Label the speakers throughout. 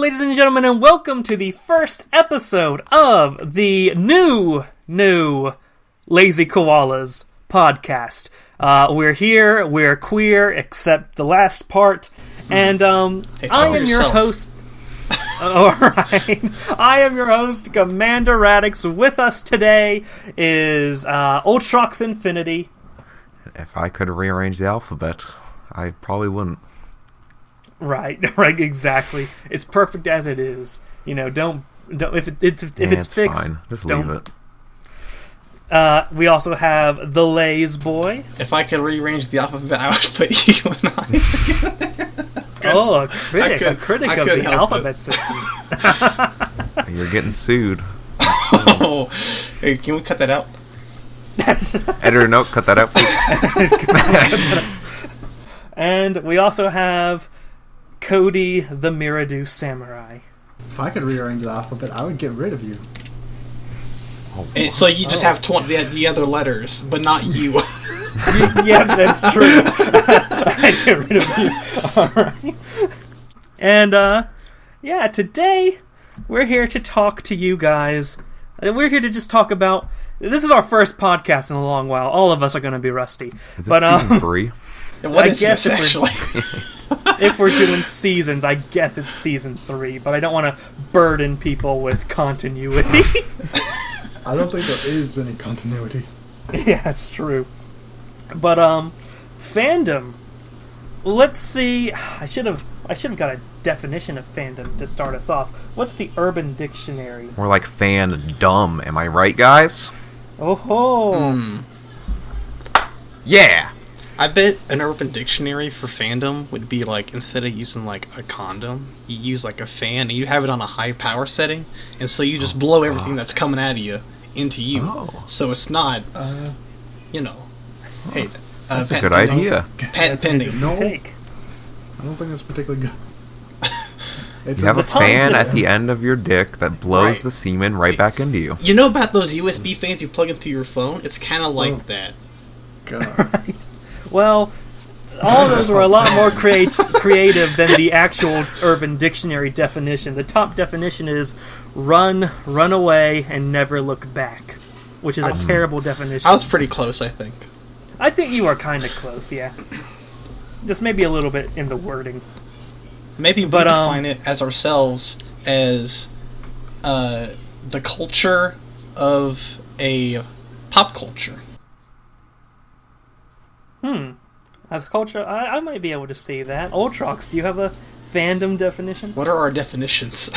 Speaker 1: ladies and gentlemen, and welcome to the first episode of the new Lazy Koalas podcast. We're here, we're queer, except the last part, and I am your host... Alright, I am your host, Commander Radix. With us today is Ultrox Infinity.
Speaker 2: If I could rearrange the alphabet, I probably wouldn't.
Speaker 1: Right, exactly. It's perfect as it is. You know, don't if it's fixed,
Speaker 2: fine. Just leave it.
Speaker 1: We also have the Lays Boy.
Speaker 3: If I could rearrange the alphabet, I would put you and I together.
Speaker 1: Oh, a critic of the alphabet system.
Speaker 2: You're getting sued.
Speaker 3: Oh, hey, can we cut that out?
Speaker 2: Editor note, cut that out, please.
Speaker 1: And we also have Cody the Miradew Samurai.
Speaker 4: If I could rearrange the alphabet, I would get rid of you.
Speaker 3: And so you just have the other letters, but not you.
Speaker 1: Yeah, that's true. I'd get rid of you. Alright. And, yeah, today we're here to talk to you guys. We're here to just talk about... This is our first podcast in a long while. All of us are going to be rusty.
Speaker 2: Is this season 3?
Speaker 3: And what is this, actually?
Speaker 1: If we're doing seasons, I guess it's season 3, but I don't want to burden people with continuity.
Speaker 4: I don't think there is any continuity.
Speaker 1: Yeah, it's true. But fandom. Let's see. I should have got a definition of fandom to start us off. What's the Urban Dictionary?
Speaker 2: More like FANDOM. Am I right, guys?
Speaker 1: Oh ho!
Speaker 2: Yeah.
Speaker 3: I bet an Urban Dictionary for fandom would be like, instead of using like a condom, you use like a fan and you have it on a high power setting, and so you just blow everything that's coming at you into you.
Speaker 2: Oh.
Speaker 3: So it's not, hey,
Speaker 2: that's a good idea.
Speaker 3: Patent pending.
Speaker 1: Take.
Speaker 4: I don't think that's particularly good.
Speaker 2: You have a fan at the end of your dick that blows the semen right back into you.
Speaker 3: You know about those USB fans you plug into your phone? It's kind of like that.
Speaker 4: God.
Speaker 1: Right. Well, all of those were a lot more creative than the actual Urban Dictionary definition. The top definition is run away, and never look back, which is a terrible definition.
Speaker 3: I was pretty close, I think.
Speaker 1: I think you are kind of close, yeah. Just maybe a little bit in the wording.
Speaker 3: Maybe we define it as ourselves as the culture of a pop culture.
Speaker 1: A culture, I might be able to see that. Ultrox, do you have a fandom definition?
Speaker 3: What are our definitions?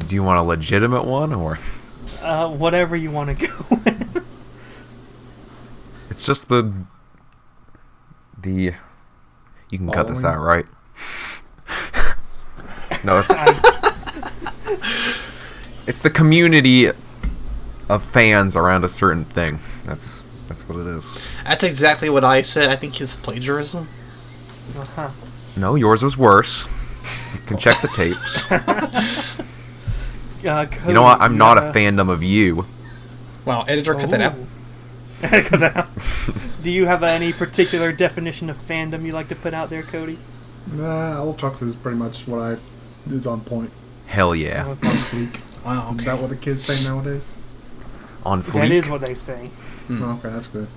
Speaker 2: Do you want a legitimate one, or?
Speaker 1: Whatever you want to go with.
Speaker 2: It's just the... You can cut this out, right? No, it's the community of fans around a certain thing. That's what it is.
Speaker 3: That's exactly what I said. I think it's plagiarism.
Speaker 1: Uh-huh.
Speaker 2: No, yours was worse. You can check the tapes.
Speaker 1: Cody,
Speaker 2: you know what? I'm not a fandom of you.
Speaker 3: Wow, editor, cut that out.
Speaker 1: Cut that out. Do you have any particular definition of fandom you like to put out there, Cody?
Speaker 4: Nah, Ultrox is pretty much what is on point.
Speaker 2: Hell yeah.
Speaker 4: On fleek.
Speaker 3: Wow, okay.
Speaker 4: Is that what the kids say nowadays?
Speaker 2: On fleek?
Speaker 1: That is what they say.
Speaker 4: Oh, okay, that's good.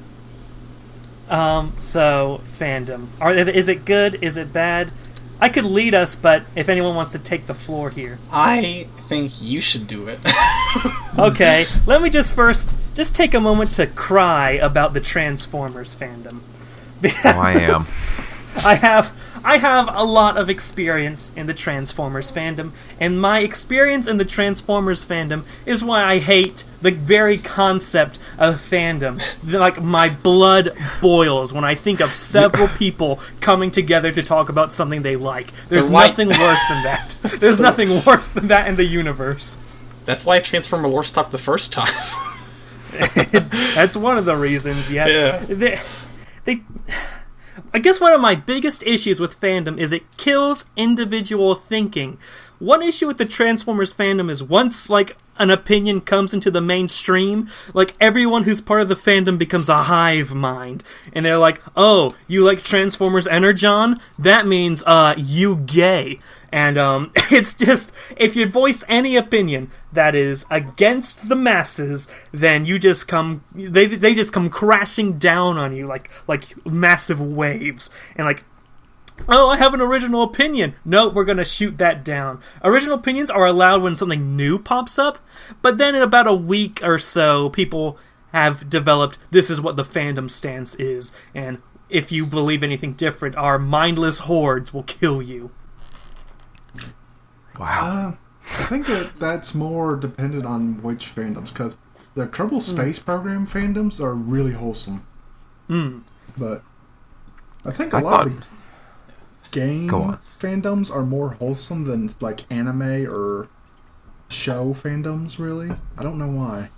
Speaker 1: So, fandom. Is it good? Is it bad? I could lead us, but if anyone wants to take the floor here.
Speaker 3: I think you should do it.
Speaker 1: Okay, let me just take a moment to cry about the Transformers fandom.
Speaker 2: Oh, I am.
Speaker 1: I have a lot of experience in the Transformers fandom, and my experience in the Transformers fandom is why I hate the very concept of fandom. Like, my blood boils when I think of several people coming together to talk about something they like. There's nothing worse than that. There's nothing worse than that in the universe.
Speaker 3: That's why Transformer Lore stopped the first time.
Speaker 1: That's one of the reasons,
Speaker 3: yeah.
Speaker 1: I guess one of my biggest issues with fandom is it kills individual thinking. One issue with the Transformers fandom is once, like, an opinion comes into the mainstream, like, everyone who's part of the fandom becomes a hive mind. And they're like, oh, you like Transformers Energon? That means, you gay. And, it's just, if you voice any opinion that is against the masses, then you just come, they just come crashing down on you like massive waves. And like, oh, I have an original opinion. No, we're gonna shoot that down. Original opinions are allowed when something new pops up, but then in about a week or so, people have developed, this is what the fandom stance is, and if you believe anything different, our mindless hordes will kill you.
Speaker 2: Wow.
Speaker 4: I think that's more dependent on which fandoms, because the Kerbal Space Program fandoms are really wholesome. But I think a lot of the game fandoms are more wholesome than like anime or show fandoms, really. I don't know why.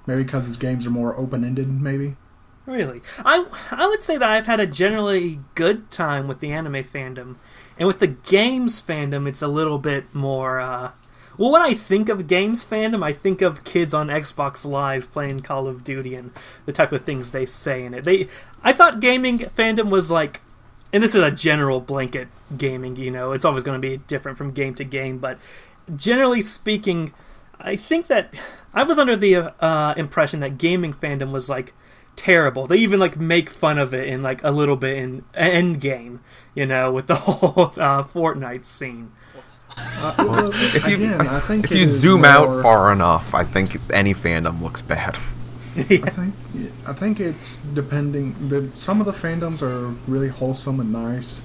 Speaker 4: Maybe because his games are more open-ended, maybe?
Speaker 1: Really? I would say that I've had a generally good time with the anime fandom. And with the games fandom, it's a little bit more, well, when I think of games fandom, I think of kids on Xbox Live playing Call of Duty and the type of things they say in it. I thought gaming fandom was like, and this is a general blanket gaming, you know, it's always going to be different from game to game, but generally speaking, I think that I was under the impression that gaming fandom was like terrible. They even like make fun of it in like a little bit in Endgame, you know, with the whole Fortnite scene.
Speaker 2: If you zoom out far enough, I think any fandom looks bad.
Speaker 1: Yeah.
Speaker 4: I think it's depending. Some of the fandoms are really wholesome and nice,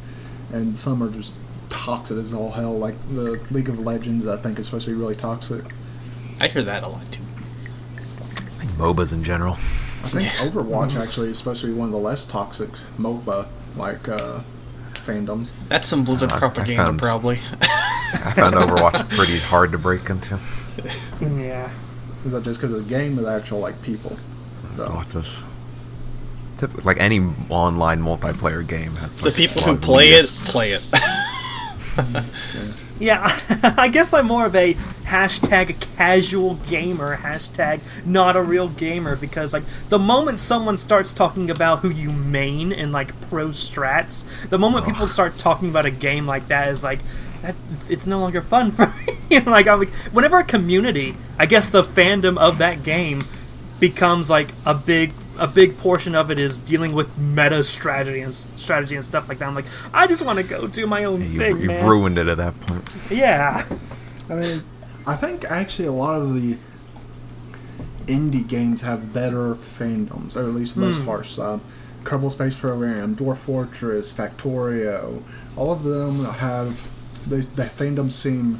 Speaker 4: and some are just toxic as all hell. Like the League of Legends, I think is supposed to be really toxic.
Speaker 3: I hear that a lot too.
Speaker 2: I think MOBAs in general.
Speaker 4: I think Overwatch actually is supposed to be one of the less toxic MOBA fandoms.
Speaker 3: That's some Blizzard propaganda, probably.
Speaker 2: I found Overwatch pretty hard to break into.
Speaker 1: Yeah.
Speaker 4: Is that just because of the game or the actual like people?
Speaker 2: There's lots of like any online multiplayer game has like
Speaker 3: the people who play it.
Speaker 1: Yeah, I guess I'm more of a hashtag casual gamer, hashtag not a real gamer, because like the moment someone starts talking about who you main in like pro strats, the moment people start talking about a game like that is like, it's no longer fun for me. Like, whenever a community, I guess the fandom of that game becomes like a big portion of it is dealing with meta strategy and stuff like that. I'm like, I just want to go do my own thing, man.
Speaker 2: You've ruined it at that point.
Speaker 1: Yeah.
Speaker 4: I mean, I think actually a lot of the indie games have better fandoms, or at least less harsh. Kerbal Space Program, Dwarf Fortress, Factorio, all of them have... the fandoms seem...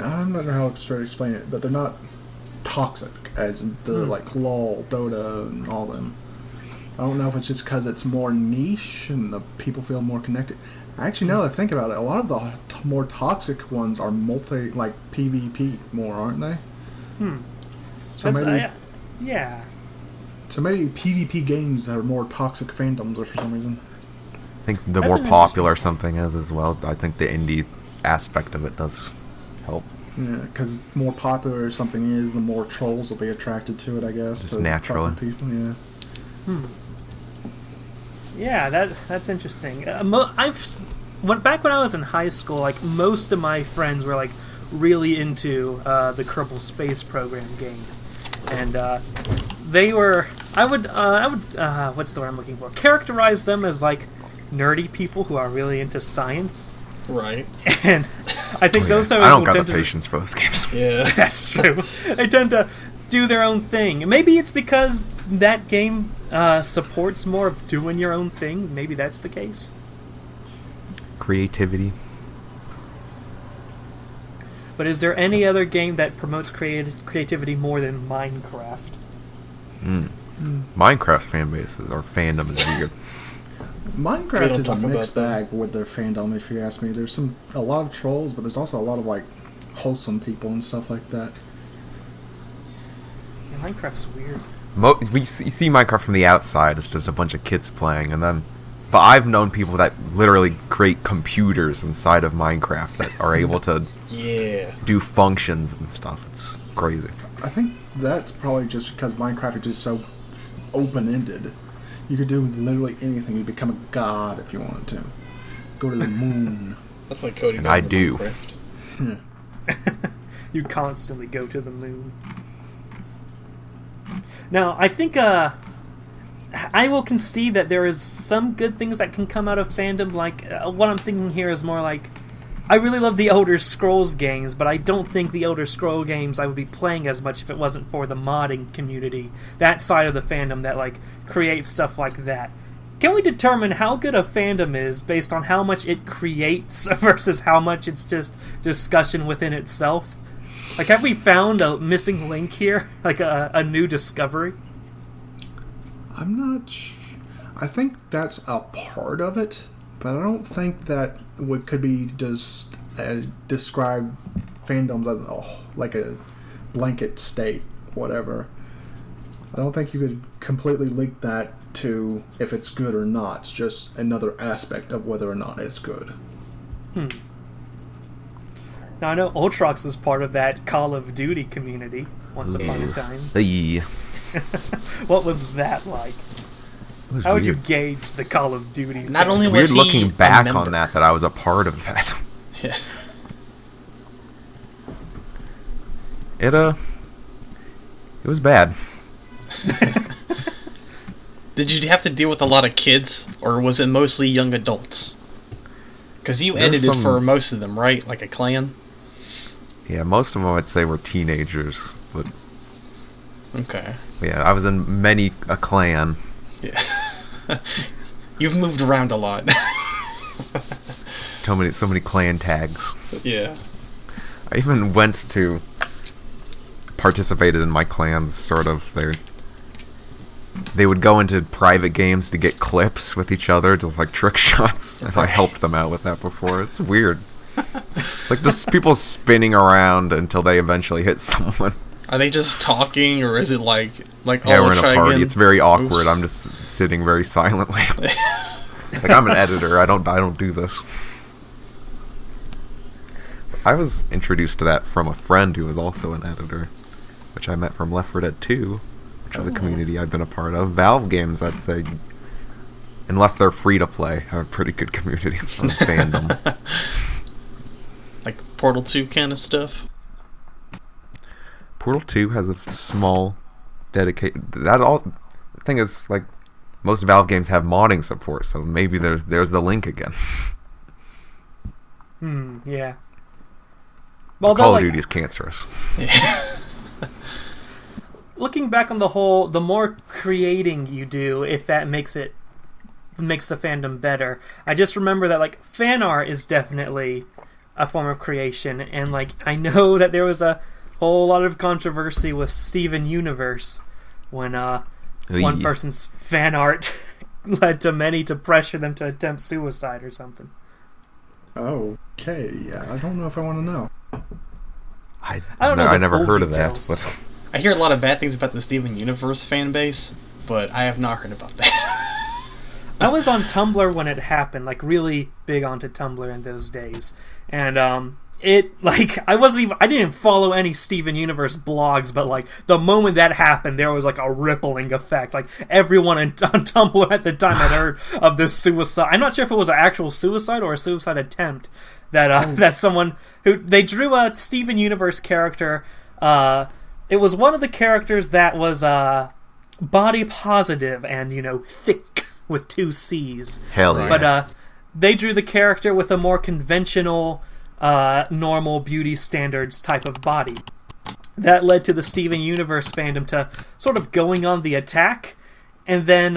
Speaker 4: I'm not sure how to explain it, but they're not toxic as the like LOL, Dota, and all them. I don't know if it's just because it's more niche and the people feel more connected. Actually, now that I think about it, a lot of the more toxic ones are like PvP more, aren't they? So
Speaker 1: yeah.
Speaker 4: So maybe PvP games are more toxic fandoms, or for some reason.
Speaker 2: I think the more popular something is as well, I think the indie aspect of it does help.
Speaker 4: Yeah, because more popular something is, the more trolls will be attracted to it, I guess.
Speaker 2: Just naturally.
Speaker 4: People, yeah.
Speaker 1: Yeah, that's interesting. Back when I was in high school, like most of my friends were like really into the Kerbal Space Program game, and they were. I would what's the word I'm looking for? Characterize them as like nerdy people who are really into science.
Speaker 3: Right.
Speaker 1: And I think those are...
Speaker 2: I don't got the patience for those games.
Speaker 3: Yeah.
Speaker 1: That's true. They tend to do their own thing. Maybe it's because that game supports more of doing your own thing. Maybe that's the case.
Speaker 2: Creativity.
Speaker 1: But is there any other game that promotes creativity more than Minecraft?
Speaker 2: Minecraft's fan bases or fandom is weird.
Speaker 4: Minecraft is a mixed bag with their fandom, if you ask me. There's a lot of trolls, but there's also a lot of like wholesome people and stuff like that.
Speaker 1: Yeah, Minecraft's weird.
Speaker 2: You see Minecraft from the outside, it's just a bunch of kids playing, and then... But I've known people that literally create computers inside of Minecraft that are able to do functions and stuff. It's crazy.
Speaker 4: I think that's probably just because Minecraft is just so open-ended. You could do literally anything. You become a god if you wanted to. Go to the moon.
Speaker 3: That's why Cody.
Speaker 2: And I do.
Speaker 1: You constantly go to the moon. Now, I think I will concede that there is some good things that can come out of fandom. Like, what I'm thinking here is more like, I really love the Elder Scrolls games, but I don't think the Elder Scrolls games I would be playing as much if it wasn't for the modding community. That side of the fandom that, like, creates stuff like that. Can we determine how good a fandom is based on how much it creates versus how much it's just discussion within itself? Like, have we found a missing link here? Like a new discovery?
Speaker 4: I'm not I think that's a part of it, but I don't think that what could be just describe fandoms as like a blanket state, whatever. I don't think you could completely link that to if it's good or not. It's just another aspect of whether or not it's good.
Speaker 1: Now, I know Ultrox was part of that Call of Duty community once upon a time.
Speaker 2: Hey.
Speaker 1: What was that like? How would you gauge the Call of Duty?
Speaker 3: Not only
Speaker 2: It's
Speaker 3: was
Speaker 2: weird
Speaker 3: he
Speaker 2: looking
Speaker 3: a
Speaker 2: back
Speaker 3: member.
Speaker 2: on that I was a part of that.
Speaker 3: Yeah.
Speaker 2: It was bad.
Speaker 3: Did you have to deal with a lot of kids, or was it mostly young adults? Because you
Speaker 2: There was
Speaker 3: edited
Speaker 2: some-
Speaker 3: for most of them, right? Like a clan?
Speaker 2: Yeah, most of them I'd say were teenagers, but
Speaker 3: Okay.
Speaker 2: yeah, I was in many a clan.
Speaker 3: Yeah. You've moved around a lot.
Speaker 2: So many clan tags.
Speaker 3: Yeah.
Speaker 2: I even went to participated in my clans, sort of. They would go into private games to get clips with each other, just like trick shots, and I helped them out with that before. It's weird. It's like just people spinning around until they eventually hit someone.
Speaker 3: Are they just talking, or is it like
Speaker 2: Yeah,
Speaker 3: oh,
Speaker 2: we're in a
Speaker 3: try
Speaker 2: party.
Speaker 3: again?
Speaker 2: It's very awkward.
Speaker 3: Oops.
Speaker 2: I'm just sitting very silently. Like, I'm an editor. I don't do this. I was introduced to that from a friend who was also an editor, which I met from Left 4 Dead 2, which is a community I've been a part of. Valve games, I'd say, unless they're free to play, have a pretty good community of fandom.
Speaker 3: Like Portal 2 kind of stuff.
Speaker 2: Portal 2 has a small dedicated. The thing is, like, most Valve games have modding support, so maybe there's the link again.
Speaker 1: Yeah. Well,
Speaker 2: Call of
Speaker 1: like,
Speaker 2: Duty is cancerous.
Speaker 1: looking back on the whole, the more creating you do, if that makes the fandom better. I just remember that, like, fan art is definitely a form of creation, and, like, I know that there was a whole lot of controversy with Steven Universe when one person's fan art led to many to pressure them to attempt suicide or something.
Speaker 4: Okay, yeah, I don't know if I want to know.
Speaker 1: I don't know
Speaker 2: I
Speaker 1: the
Speaker 2: never
Speaker 1: full
Speaker 2: heard
Speaker 1: details.
Speaker 2: of that. But
Speaker 3: I hear a lot of bad things about the Steven Universe fan base, but I have not heard about that.
Speaker 1: I was on Tumblr when it happened, like really big onto Tumblr in those days, and it, like, I didn't even follow any Steven Universe blogs, but, like, the moment that happened, there was, like, a rippling effect. Like, everyone on Tumblr at the time had heard of this suicide. I'm not sure if it was an actual suicide or a suicide attempt that that someone who they drew a Steven Universe character. It was one of the characters that was body positive and, thick with 2 C's.
Speaker 2: hell yeah.
Speaker 1: But they drew the character with a more conventional, normal beauty standards type of body. That led to the Steven Universe fandom to sort of going on the attack, and then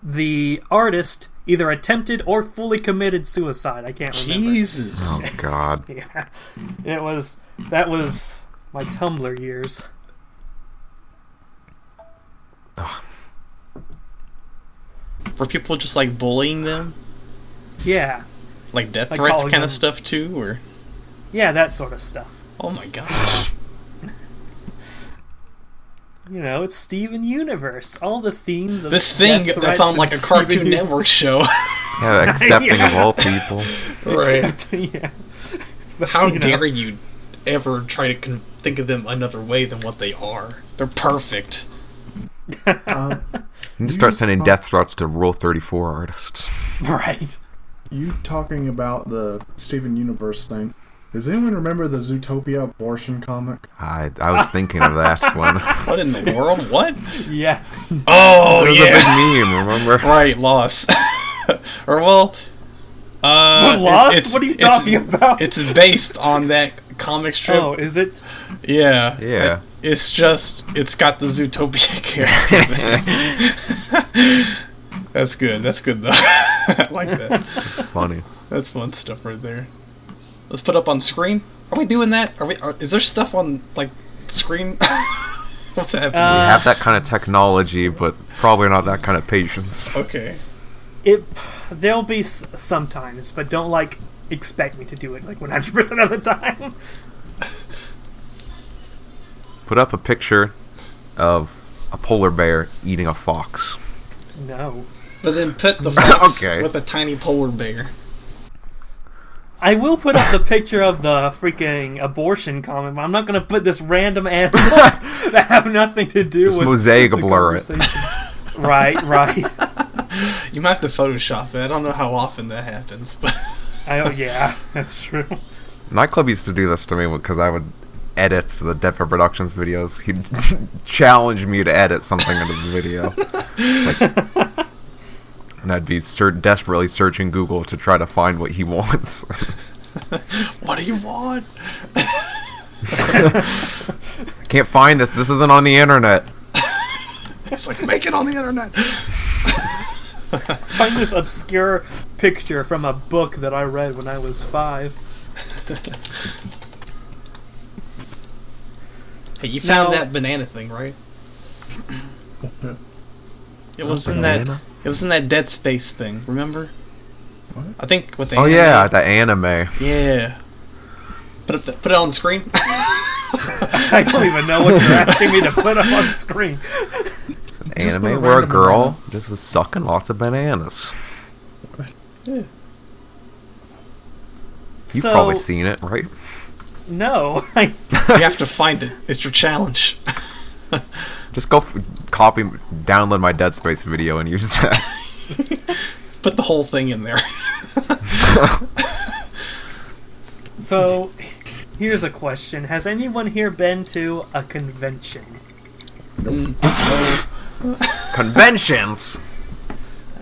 Speaker 1: the artist either attempted or fully committed suicide. I can't remember.
Speaker 3: Jesus.
Speaker 2: Oh God.
Speaker 1: Yeah, that was my Tumblr years.
Speaker 3: Were people just like bullying them?
Speaker 1: Yeah,
Speaker 3: Like death
Speaker 1: Like
Speaker 3: threats
Speaker 1: calling
Speaker 3: kind
Speaker 1: them-
Speaker 3: of stuff too? Or
Speaker 1: yeah, that sort of stuff.
Speaker 3: oh my gosh.
Speaker 1: It's Steven Universe. All the themes of
Speaker 3: This thing
Speaker 1: death
Speaker 3: that
Speaker 1: threats
Speaker 3: sounds
Speaker 1: and
Speaker 3: like a
Speaker 1: Steven
Speaker 3: Cartoon
Speaker 1: Universe.
Speaker 3: Network show.
Speaker 2: Yeah, accepting of all people.
Speaker 3: Right.
Speaker 1: Except, yeah. But,
Speaker 3: How dare you ever try to think of them another way than what they are. They're perfect.
Speaker 2: You just start sending death threats to Rule 34 artists.
Speaker 1: Right.
Speaker 4: You talking about the Steven Universe thing. Does anyone remember the Zootopia abortion comic?
Speaker 2: I was thinking of that one.
Speaker 3: What in the world? What?
Speaker 1: Yes.
Speaker 3: Oh,
Speaker 2: It was
Speaker 3: yeah.
Speaker 2: a big meme, remember?
Speaker 3: Right, Lost. Or, well...
Speaker 1: Lost? What are you talking about?
Speaker 3: It's based on that comic strip.
Speaker 1: Oh, is it?
Speaker 3: Yeah.
Speaker 2: Yeah.
Speaker 3: It's got the Zootopia character. That's good though. I like that.
Speaker 2: It's funny.
Speaker 3: That's fun stuff right there. Let's put up on screen. Are we doing that? Is there stuff on, like, screen? What's happening?
Speaker 2: We have that kind of technology, but probably not that kind of patience.
Speaker 3: Okay.
Speaker 1: There'll be sometimes, but don't, like, expect me to do it, like, 100% of the time.
Speaker 2: Put up a picture of a polar bear eating a fox.
Speaker 1: No.
Speaker 3: But then put the fox
Speaker 2: Okay.
Speaker 3: with a tiny polar bear.
Speaker 1: I will put up the picture of the freaking abortion comic, but I'm not going to put this random animals that have nothing to do
Speaker 2: Just
Speaker 1: with
Speaker 2: mosaic
Speaker 1: the
Speaker 2: blur it.
Speaker 1: conversation. Right.
Speaker 3: You might have to Photoshop it. I don't know how often that happens, but...
Speaker 1: Yeah, that's true.
Speaker 2: Nightclub used to do this to me because I would edit the DeadFett Productions videos. He'd challenge me to edit something into the video. It's like, and I'd be desperately searching Google to try to find what he wants.
Speaker 3: What do you want?
Speaker 2: I can't find this. This isn't on the internet.
Speaker 3: It's like, make it on the internet.
Speaker 1: Find this obscure picture from a book that I read when I was 5.
Speaker 3: Hey, you found
Speaker 1: Now-
Speaker 3: that banana thing, right? It
Speaker 2: Oh,
Speaker 3: was in
Speaker 2: banana?
Speaker 3: It was in that Dead Space thing. Remember?
Speaker 4: What?
Speaker 3: I think with the
Speaker 2: Oh
Speaker 3: anime.
Speaker 2: yeah, the anime.
Speaker 3: Yeah. Put it on the screen.
Speaker 1: I don't even know what you're asking me to put up on screen.
Speaker 2: It's an
Speaker 4: put a
Speaker 2: anime where a
Speaker 4: random
Speaker 2: girl
Speaker 4: banana.
Speaker 2: just was sucking lots of bananas.
Speaker 3: Yeah.
Speaker 2: You've
Speaker 1: So-
Speaker 2: probably seen it, right?
Speaker 1: No.
Speaker 3: You have to find it. It's your challenge.
Speaker 2: Just go download my Dead Space video and use that.
Speaker 3: Put the whole thing in there.
Speaker 1: So, here's a question. Has anyone here been to a convention?
Speaker 2: Conventions.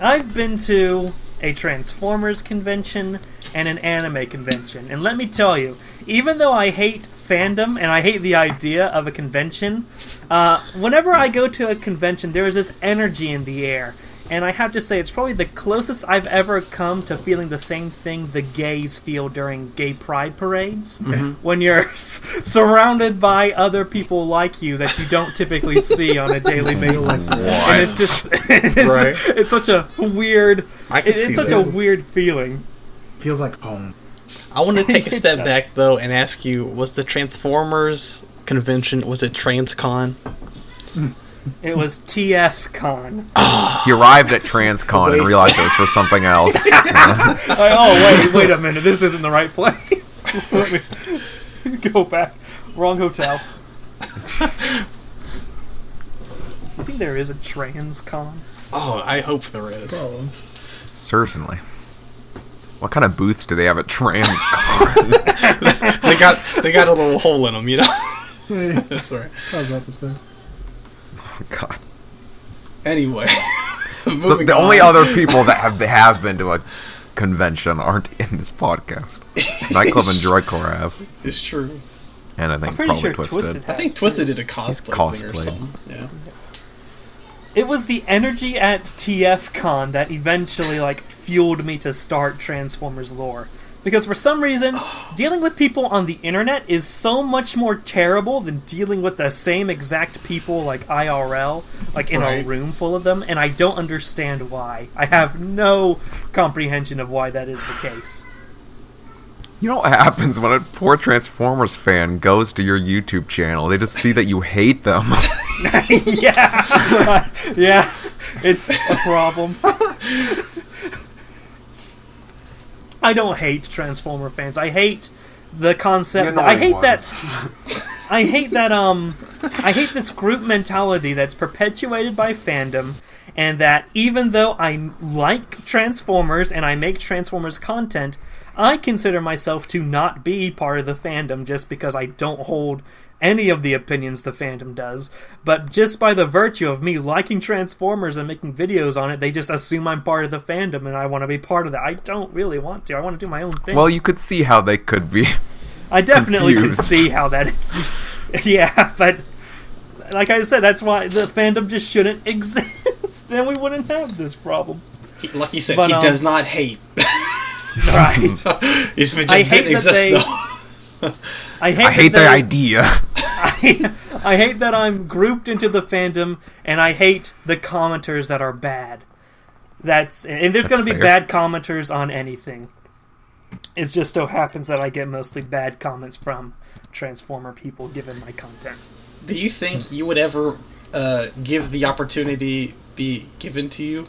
Speaker 1: I've been to a Transformers convention and an anime convention. And let me tell you, even though I hate fandom and I hate the idea of a convention, whenever I go to a convention, there is this energy in the air. And I have to say, it's probably the closest I've ever come to feeling the same thing the gays feel during gay pride parades. When you're surrounded by other people like you that you don't typically see on a daily basis. And it's just,
Speaker 3: Right.
Speaker 1: it's such a weird,
Speaker 3: I can see
Speaker 1: it's such
Speaker 3: that.
Speaker 1: a weird feeling.
Speaker 4: Feels like home.
Speaker 3: I want to take a
Speaker 1: It
Speaker 3: step
Speaker 1: does.
Speaker 3: back though and ask you: was the Transformers convention? Was it TransCon?
Speaker 1: It was TF Con.
Speaker 2: He arrived at TransCon and realized it was for something else.
Speaker 1: Wait a minute, this isn't the right place. Let me go back. Wrong hotel. I think there is a TransCon.
Speaker 3: Oh, I hope there is.
Speaker 4: Problem.
Speaker 2: Certainly. What kind of booths do they have at TransCon?
Speaker 3: They got a little hole in them, you know. That's right.
Speaker 4: I was about to say.
Speaker 2: God.
Speaker 3: Anyway,
Speaker 2: So
Speaker 3: moving
Speaker 2: the only
Speaker 3: on.
Speaker 2: other people that have been to a convention aren't in this podcast. Nightclub and Droidcore have,
Speaker 3: It's true.
Speaker 2: and I think
Speaker 1: I'm pretty
Speaker 2: probably
Speaker 1: sure
Speaker 2: Twisted.
Speaker 1: Twisted
Speaker 3: I
Speaker 1: has
Speaker 3: think
Speaker 1: too.
Speaker 3: Twisted did a cosplay thing or
Speaker 2: cosplayed.
Speaker 3: something. Yeah.
Speaker 1: It was the energy at TF Con that eventually fueled me to start Transformers Lore. Because for some reason, dealing with people on the internet is so much more terrible than dealing with the same exact people IRL, in a
Speaker 3: Right.
Speaker 1: room full of them, and I don't understand why. I have no comprehension of why that is the case.
Speaker 2: You know what happens when a poor Transformers fan goes to your YouTube channel? They just see that you hate them.
Speaker 1: Yeah, yeah, it's a problem. I don't hate Transformer fans. I hate the concept. I hate that. I hate this group mentality that's perpetuated by fandom, and that even though I like Transformers and I make Transformers content, I consider myself to not be part of the fandom just because I don't hold any of the opinions the fandom does. But just by the virtue of me liking Transformers and making videos on it, they just assume I'm part of the fandom and I want to be part of that. I don't really want to. I want to do my own thing.
Speaker 2: Well, you could see how they could be.
Speaker 1: I definitely
Speaker 2: confused.
Speaker 1: can see how that... Yeah, but like I said, that's why the fandom just shouldn't exist, and we wouldn't have this problem.
Speaker 3: Like you said, he does not hate.
Speaker 1: Right.
Speaker 3: If it just didn't exist, though.
Speaker 1: I
Speaker 2: hate the idea.
Speaker 1: I hate that I'm grouped into the fandom, and I hate the commenters that are bad. And there's going to be bad commenters on anything. It just so happens that I get mostly bad comments from Transformer people given my content.
Speaker 3: Do you think you would ever give the opportunity be given to you?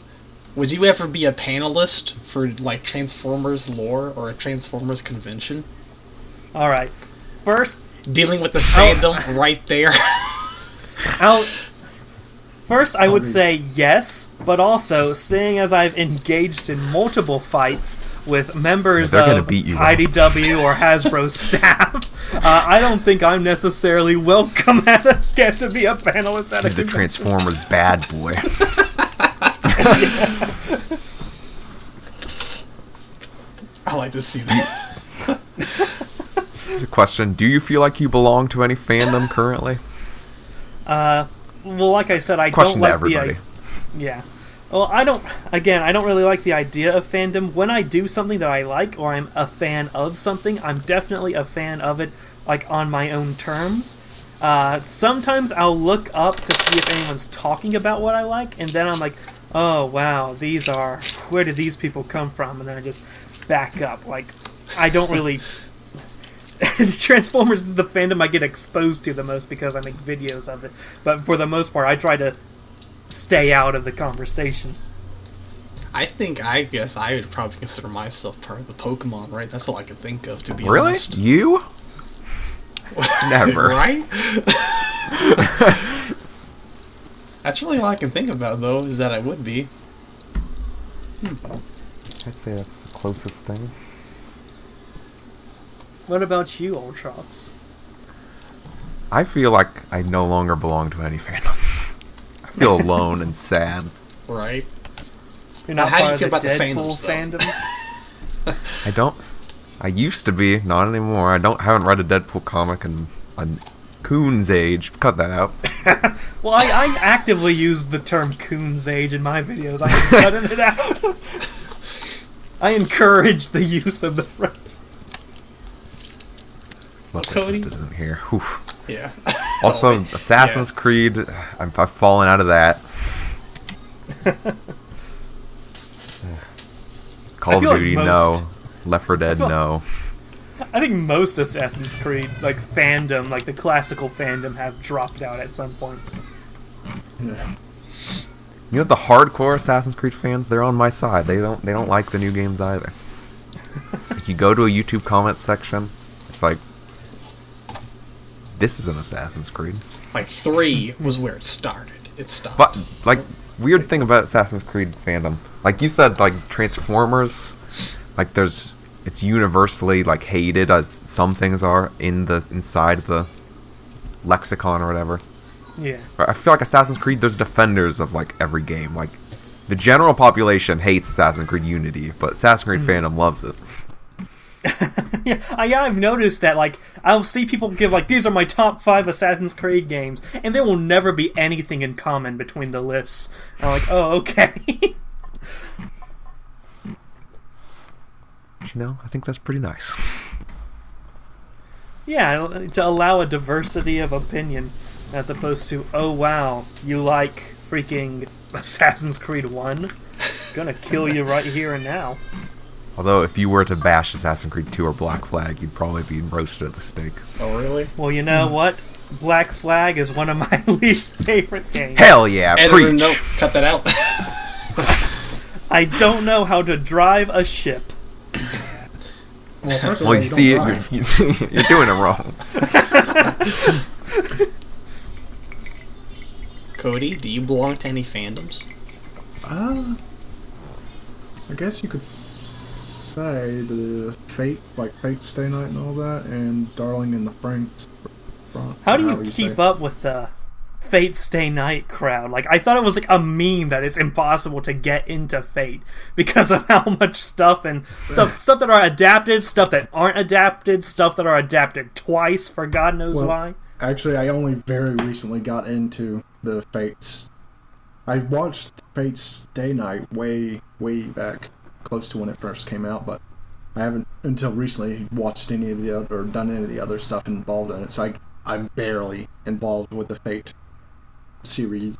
Speaker 3: Would you ever be a panelist for like Transformers lore or a Transformers convention?
Speaker 1: All right, first
Speaker 3: dealing with the fandom right there.
Speaker 1: First, I would say yes, but also, seeing as I've engaged in multiple fights with members of IDW or Hasbro staff, I don't think I'm necessarily welcome get to be a panelist at a convention.
Speaker 2: The Transformers bad boy.
Speaker 3: I like to see that.
Speaker 2: Here's a question. Do you feel like you belong to any fandom currently?
Speaker 1: Well, like I said, I
Speaker 2: Question
Speaker 1: don't like
Speaker 2: to everybody.
Speaker 1: Yeah. Well, I don't really like the idea of fandom. When I do something that I like, or I'm a fan of something, I'm definitely a fan of it, like, on my own terms. Sometimes I'll look up to see if anyone's talking about what I like, and then I'm like, oh, wow, where did these people come from? And then I just back up. Like, I don't really... Transformers is the fandom I get exposed to the most because I make videos of it. But for the most part, I try to stay out of the conversation.
Speaker 3: I guess I would probably consider myself part of the Pokemon, right? That's all I could think of, to be honest.
Speaker 2: Really? You? Never.
Speaker 3: Right? That's really all I can think about, though, is that I would be.
Speaker 2: I'd say that's the closest thing.
Speaker 1: What about you, Ultrox?
Speaker 2: I feel like I no longer belong to any fandom. I feel alone and sad.
Speaker 3: Right.
Speaker 1: You're not
Speaker 3: how
Speaker 1: part
Speaker 3: do you feel
Speaker 1: of the
Speaker 3: about the
Speaker 1: Deadpool fandom?
Speaker 2: I don't. I used to be, not anymore. Haven't read a Deadpool comic in a coon's age. Cut that out.
Speaker 1: Well, I actively use the term coon's age in my videos. I am cutting it out. I encourage the use of the phrase.
Speaker 3: Cody?
Speaker 2: Twisted isn't here. Whew.
Speaker 3: Yeah.
Speaker 2: Also, Assassin's Creed, I've fallen out of that. Call of Duty, no. Left 4 Dead, no.
Speaker 1: I think most Assassin's Creed, like, fandom, like the classical fandom, have dropped out at some point.
Speaker 4: Yeah.
Speaker 2: You know, the hardcore Assassin's Creed fans, they're on my side. They don't like the new games either. Like, you go to a YouTube comment section, it's like, this is an Assassin's Creed.
Speaker 3: Like, 3 was where it started. It stopped.
Speaker 2: But, like, weird thing about Assassin's Creed fandom, like you said, like, Transformers, like, it's universally, like, hated, as some things are, inside the lexicon or whatever.
Speaker 1: Yeah.
Speaker 2: I feel like Assassin's Creed, there's defenders of, like, every game. Like, the general population hates Assassin's Creed Unity, but Assassin's Creed fandom loves it.
Speaker 1: Yeah, I've noticed that, like, I'll see people give, like, these are my top 5 Assassin's Creed games, and there will never be anything in common between the lists. And I'm like, oh, okay.
Speaker 2: You know, I think that's pretty nice.
Speaker 1: Yeah, to allow a diversity of opinion, as opposed to, oh wow, you like freaking Assassin's Creed 1? Gonna kill you right here and now.
Speaker 2: Although, if you were to bash Assassin's Creed 2 or Black Flag, you'd probably be roasted at the stake.
Speaker 3: Oh, really?
Speaker 1: Well, you know what? Black Flag is one of my least favorite games.
Speaker 2: Hell yeah, preach!
Speaker 3: No, cut that out.
Speaker 1: I don't know how to drive a ship.
Speaker 4: Well, first of all,
Speaker 2: Well, you see,
Speaker 4: don't drive.
Speaker 2: you're doing it wrong.
Speaker 3: Cody, do you belong to any fandoms?
Speaker 4: I guess you could say the Fate, like Fate Stay Night and all that, and Darling in the Franxx.
Speaker 1: How do you keep up with the Fate Stay Night crowd? Like, I thought it was like a meme that it's impossible to get into Fate because of how much stuff stuff that are adapted, stuff that aren't adapted, stuff that are adapted twice for God knows why.
Speaker 4: Actually, I only very recently got into the Fates. I watched Fate Stay Night way back, close to when it first came out, but I haven't until recently watched any of the other or done any of the other stuff involved in it. So I'm barely involved with the Fate series.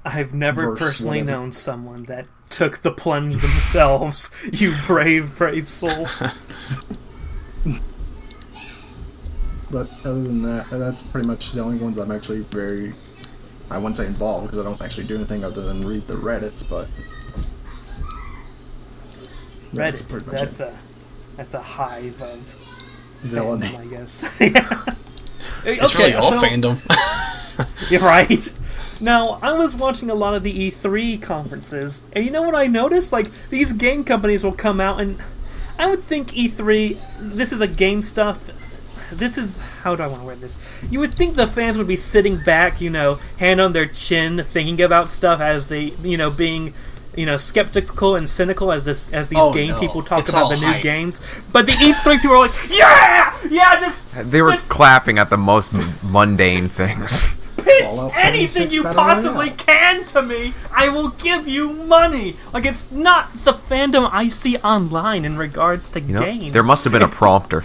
Speaker 1: I've never personally known someone that took the plunge themselves. You brave soul.
Speaker 4: But other than that, that's pretty much the only ones I'm actually I wouldn't say involved, because I don't actually do anything other than read the Reddits, but...
Speaker 1: Reddit, that's a hive of
Speaker 4: villainy,
Speaker 1: fandom, I guess. Yeah.
Speaker 3: It's really all fandom.
Speaker 1: You're right. Now, I was watching a lot of the E3 conferences, and you know what I noticed? Like, these game companies will come out, and I would think E3, this is a game stuff... This is... How do I want to word this? You would think the fans would be sitting back, hand on their chin, thinking about stuff as they, being, skeptical and cynical as these people talk about the new games. But the E3 people are like, yeah,
Speaker 2: They were clapping at the most mundane things.
Speaker 1: Pitch anything you possibly can to me. I will give you money. Like, it's not the fandom I see online in regards to games.
Speaker 2: There must have been a prompter.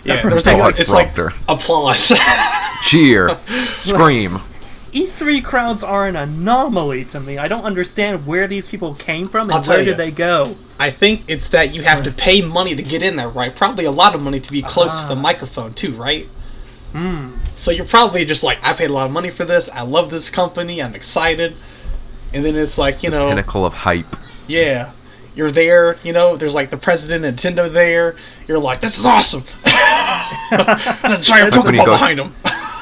Speaker 3: Yeah, it's like applause.
Speaker 2: Cheer. Scream.
Speaker 1: E3 crowds are an anomaly to me. I don't understand where these people came from and where did they go.
Speaker 3: I think it's that you have to pay money to get in there, right? Probably a lot of money to be close to the microphone, too, right? So you're probably just like, I paid a lot of money for this, I love this company, I'm excited. And then it's like,
Speaker 2: the pinnacle of hype.
Speaker 3: Yeah. You're there, there's like the president of Nintendo there. You're like, this is awesome. There's a giant Pokeball behind him.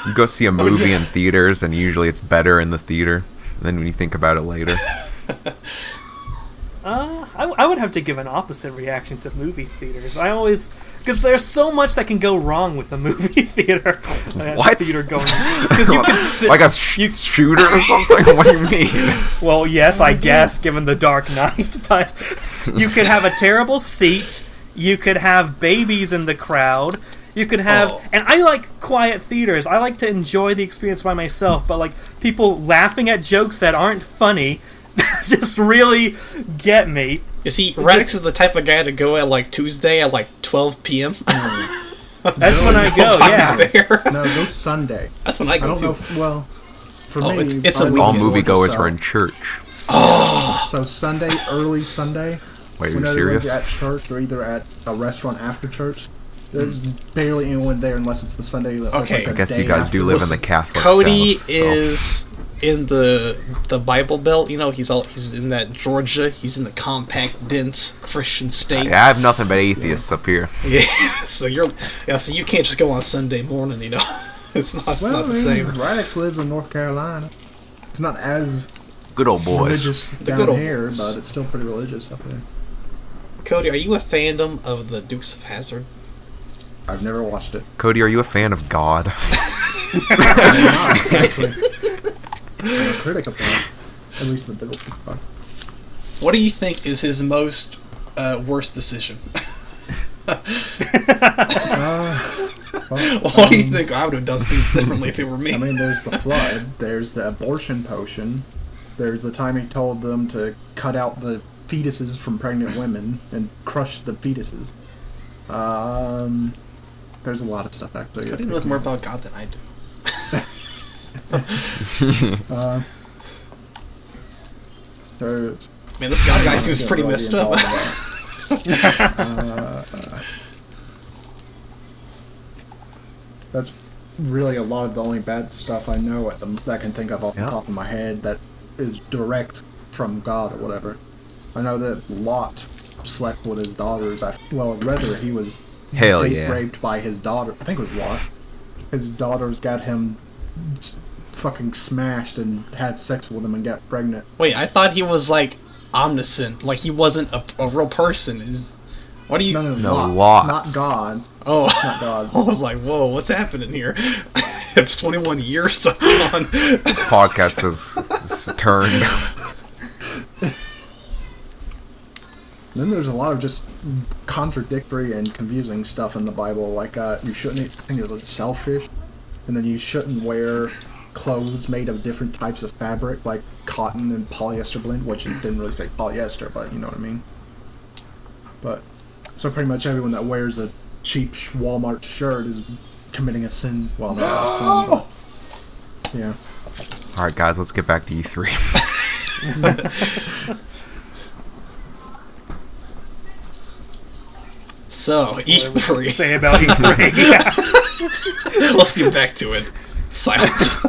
Speaker 2: You go see a movie in theaters, and usually it's better in the theater than when you think about it later.
Speaker 1: I would have to give an opposite reaction to movie theaters. Because there's so much that can go wrong with a movie theater.
Speaker 2: What?
Speaker 1: Theater going? Because you can sit
Speaker 2: like a shooter or something. What do you mean?
Speaker 1: Well, yes, I guess, given the Dark Knight, but you could have a terrible seat. You could have babies in the crowd. You could have, and I like quiet theaters. I like to enjoy the experience by myself. But like people laughing at jokes that aren't funny. Just really get me.
Speaker 3: You see, Radix is the type of guy to go at like Tuesday at like 12 p.m.
Speaker 1: That's when I go, yeah.
Speaker 4: No, go Sunday.
Speaker 3: That's when I go, too.
Speaker 4: For me...
Speaker 3: It's
Speaker 2: all moviegoers are in church.
Speaker 4: So Sunday, early Sunday...
Speaker 2: Wait, are you serious?
Speaker 4: At church or either at a restaurant after church, there's barely anyone there unless it's the Sunday...
Speaker 3: Okay.
Speaker 2: I guess you guys do live in the Catholic
Speaker 3: Cody
Speaker 2: South, so.
Speaker 3: is... in the Bible Belt, he's in that Georgia. He's in the compact, dense Christian state.
Speaker 2: I have nothing but atheists up here.
Speaker 3: Yeah, so you can't just go on Sunday morning. It's not the same.
Speaker 4: Radix lives in North Carolina. It's not as
Speaker 2: good old boys
Speaker 4: religious down here, but it's still pretty religious up there.
Speaker 3: Cody, are you a fandom of the Dukes of Hazzard?
Speaker 4: I've never watched it.
Speaker 2: Cody, are you a fan of God?
Speaker 4: I'm not, actually. I'm a critic of that, at least the biblical part.
Speaker 3: What do you think is his most worst decision? What do you think? I would have done things differently if it were me.
Speaker 4: I mean, there's the flood, there's the abortion potion, there's the time he told them to cut out the fetuses from pregnant women and crush the fetuses. There's a lot of stuff, actually.
Speaker 3: Cody knows more about God than I do. Man, this guy seems pretty messed up.
Speaker 4: That's really a lot of the only bad stuff I know that I can think of off the top of my head that is direct from God or whatever. I know that Lot slept with his daughters. Well, rather, he was
Speaker 2: Hell yeah.
Speaker 4: raped by his daughter. I think it was Lot. His daughters got him fucking smashed and had sex with him and got pregnant.
Speaker 3: Wait, I thought he was like omniscient, like he wasn't a real person. What do you?
Speaker 2: No,
Speaker 4: Lot,
Speaker 2: Lot.
Speaker 4: not God.
Speaker 3: Oh,
Speaker 4: Not God.
Speaker 3: I was like, whoa, what's happening here? It's 21 years. So come on.
Speaker 2: This podcast has turned.
Speaker 4: Then there's a lot of just contradictory and confusing stuff in the Bible, like you shouldn't eat, I think it was shellfish, and then you shouldn't wear clothes made of different types of fabric, like cotton and polyester blend, which it didn't really say polyester, but you know what I mean. But, so pretty much everyone that wears a cheap Walmart shirt is committing a sin. Well, not a sin, but, yeah.
Speaker 2: Alright, guys, let's get back to E3.
Speaker 3: So E3.
Speaker 1: Say about E3. Yeah.
Speaker 3: Let's get back to it. Silence.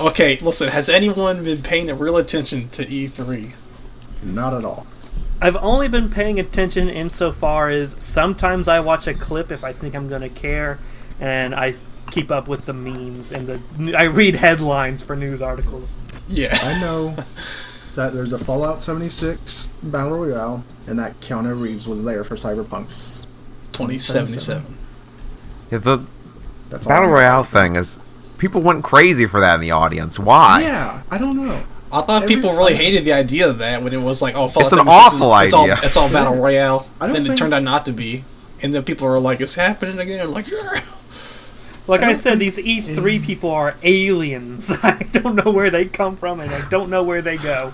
Speaker 3: Okay, listen. Has anyone been paying real attention to E3?
Speaker 4: Not at all.
Speaker 1: I've only been paying attention insofar as sometimes I watch a clip if I think I'm going to care, and I keep up with the memes and I read headlines for news articles.
Speaker 3: Yeah.
Speaker 4: I know that there's a Fallout 76 Battle Royale, and that Keanu Reeves was there for Cyberpunk's
Speaker 3: 2077.
Speaker 2: Yeah, the
Speaker 4: That's all
Speaker 2: Battle
Speaker 4: I know.
Speaker 2: Royale thing is... People went crazy for that in the audience. Why?
Speaker 4: Yeah, I don't know.
Speaker 3: I thought people really hated the idea of that when it was like, oh, Fallout
Speaker 2: It's an
Speaker 3: 76
Speaker 2: awful idea.
Speaker 3: It's all Battle Royale.
Speaker 4: I don't
Speaker 3: Then it
Speaker 4: think-
Speaker 3: turned out not to be. And then people are like, it's happening again. Like, yeah.
Speaker 1: Like I
Speaker 4: don't
Speaker 1: said,
Speaker 4: think-
Speaker 1: these E3 people are aliens. I don't know where they come from, and I don't know where they go.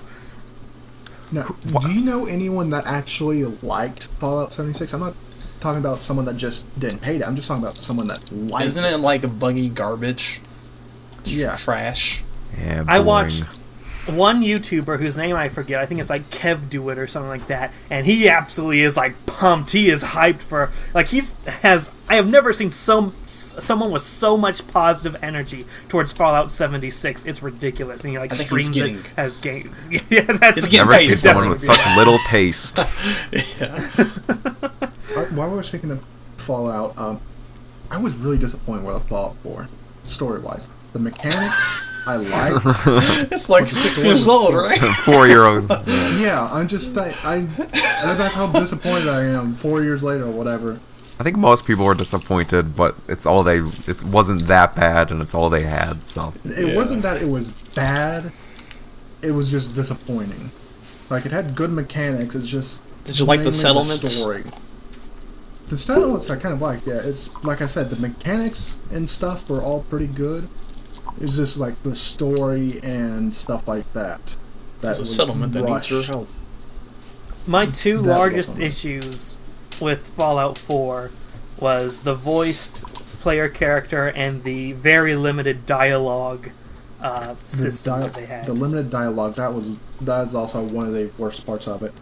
Speaker 4: No, do you know anyone that actually liked Fallout 76? I'm not talking about someone that just didn't hate it. I'm just talking about someone that liked
Speaker 3: Isn't it like a buggy garbage?
Speaker 4: Yeah.
Speaker 3: Trash.
Speaker 2: Yeah,
Speaker 1: I
Speaker 2: boring.
Speaker 1: watched one YouTuber whose name I forget. I think it's like Kev Do It or something like that, and he absolutely is like pumped. He is hyped for like I have never seen someone with so much positive energy towards Fallout 76. It's ridiculous, and he like
Speaker 3: I think he's
Speaker 1: streams it
Speaker 3: getting-
Speaker 1: as game. Yeah, that's
Speaker 3: He's getting
Speaker 2: Never
Speaker 3: paid.
Speaker 2: seen someone with
Speaker 1: Definitely.
Speaker 2: such little taste.
Speaker 3: Yeah.
Speaker 4: While we were speaking of Fallout, I was really disappointed with Fallout 4, story-wise. The mechanics, I liked.
Speaker 3: It's like
Speaker 4: But the
Speaker 3: 6
Speaker 4: story
Speaker 3: years
Speaker 4: was
Speaker 3: old,
Speaker 4: poor.
Speaker 3: right?
Speaker 2: 4-year-old.
Speaker 4: Yeah, I'm just... that's how disappointed I am 4 years later or whatever.
Speaker 2: I think most people were disappointed, but it wasn't that bad, and it's all they had, so...
Speaker 4: It wasn't that it was bad, it was just disappointing. Like, it had good mechanics, it's just...
Speaker 3: Did you like the
Speaker 4: mainly
Speaker 3: settlements?
Speaker 4: story. The settlements I kind of like, yeah. It's, like I said, the mechanics and stuff were all pretty good. It's just, like, the story and stuff like that. That
Speaker 3: There's a
Speaker 4: was
Speaker 3: settlement that needs your
Speaker 4: rushed.
Speaker 3: help.
Speaker 1: My two
Speaker 4: That
Speaker 1: largest
Speaker 4: wasn't-
Speaker 1: issues with Fallout 4 was the voiced player character and the very limited dialogue system that they had.
Speaker 4: The limited dialogue, that is also one of the worst parts of it.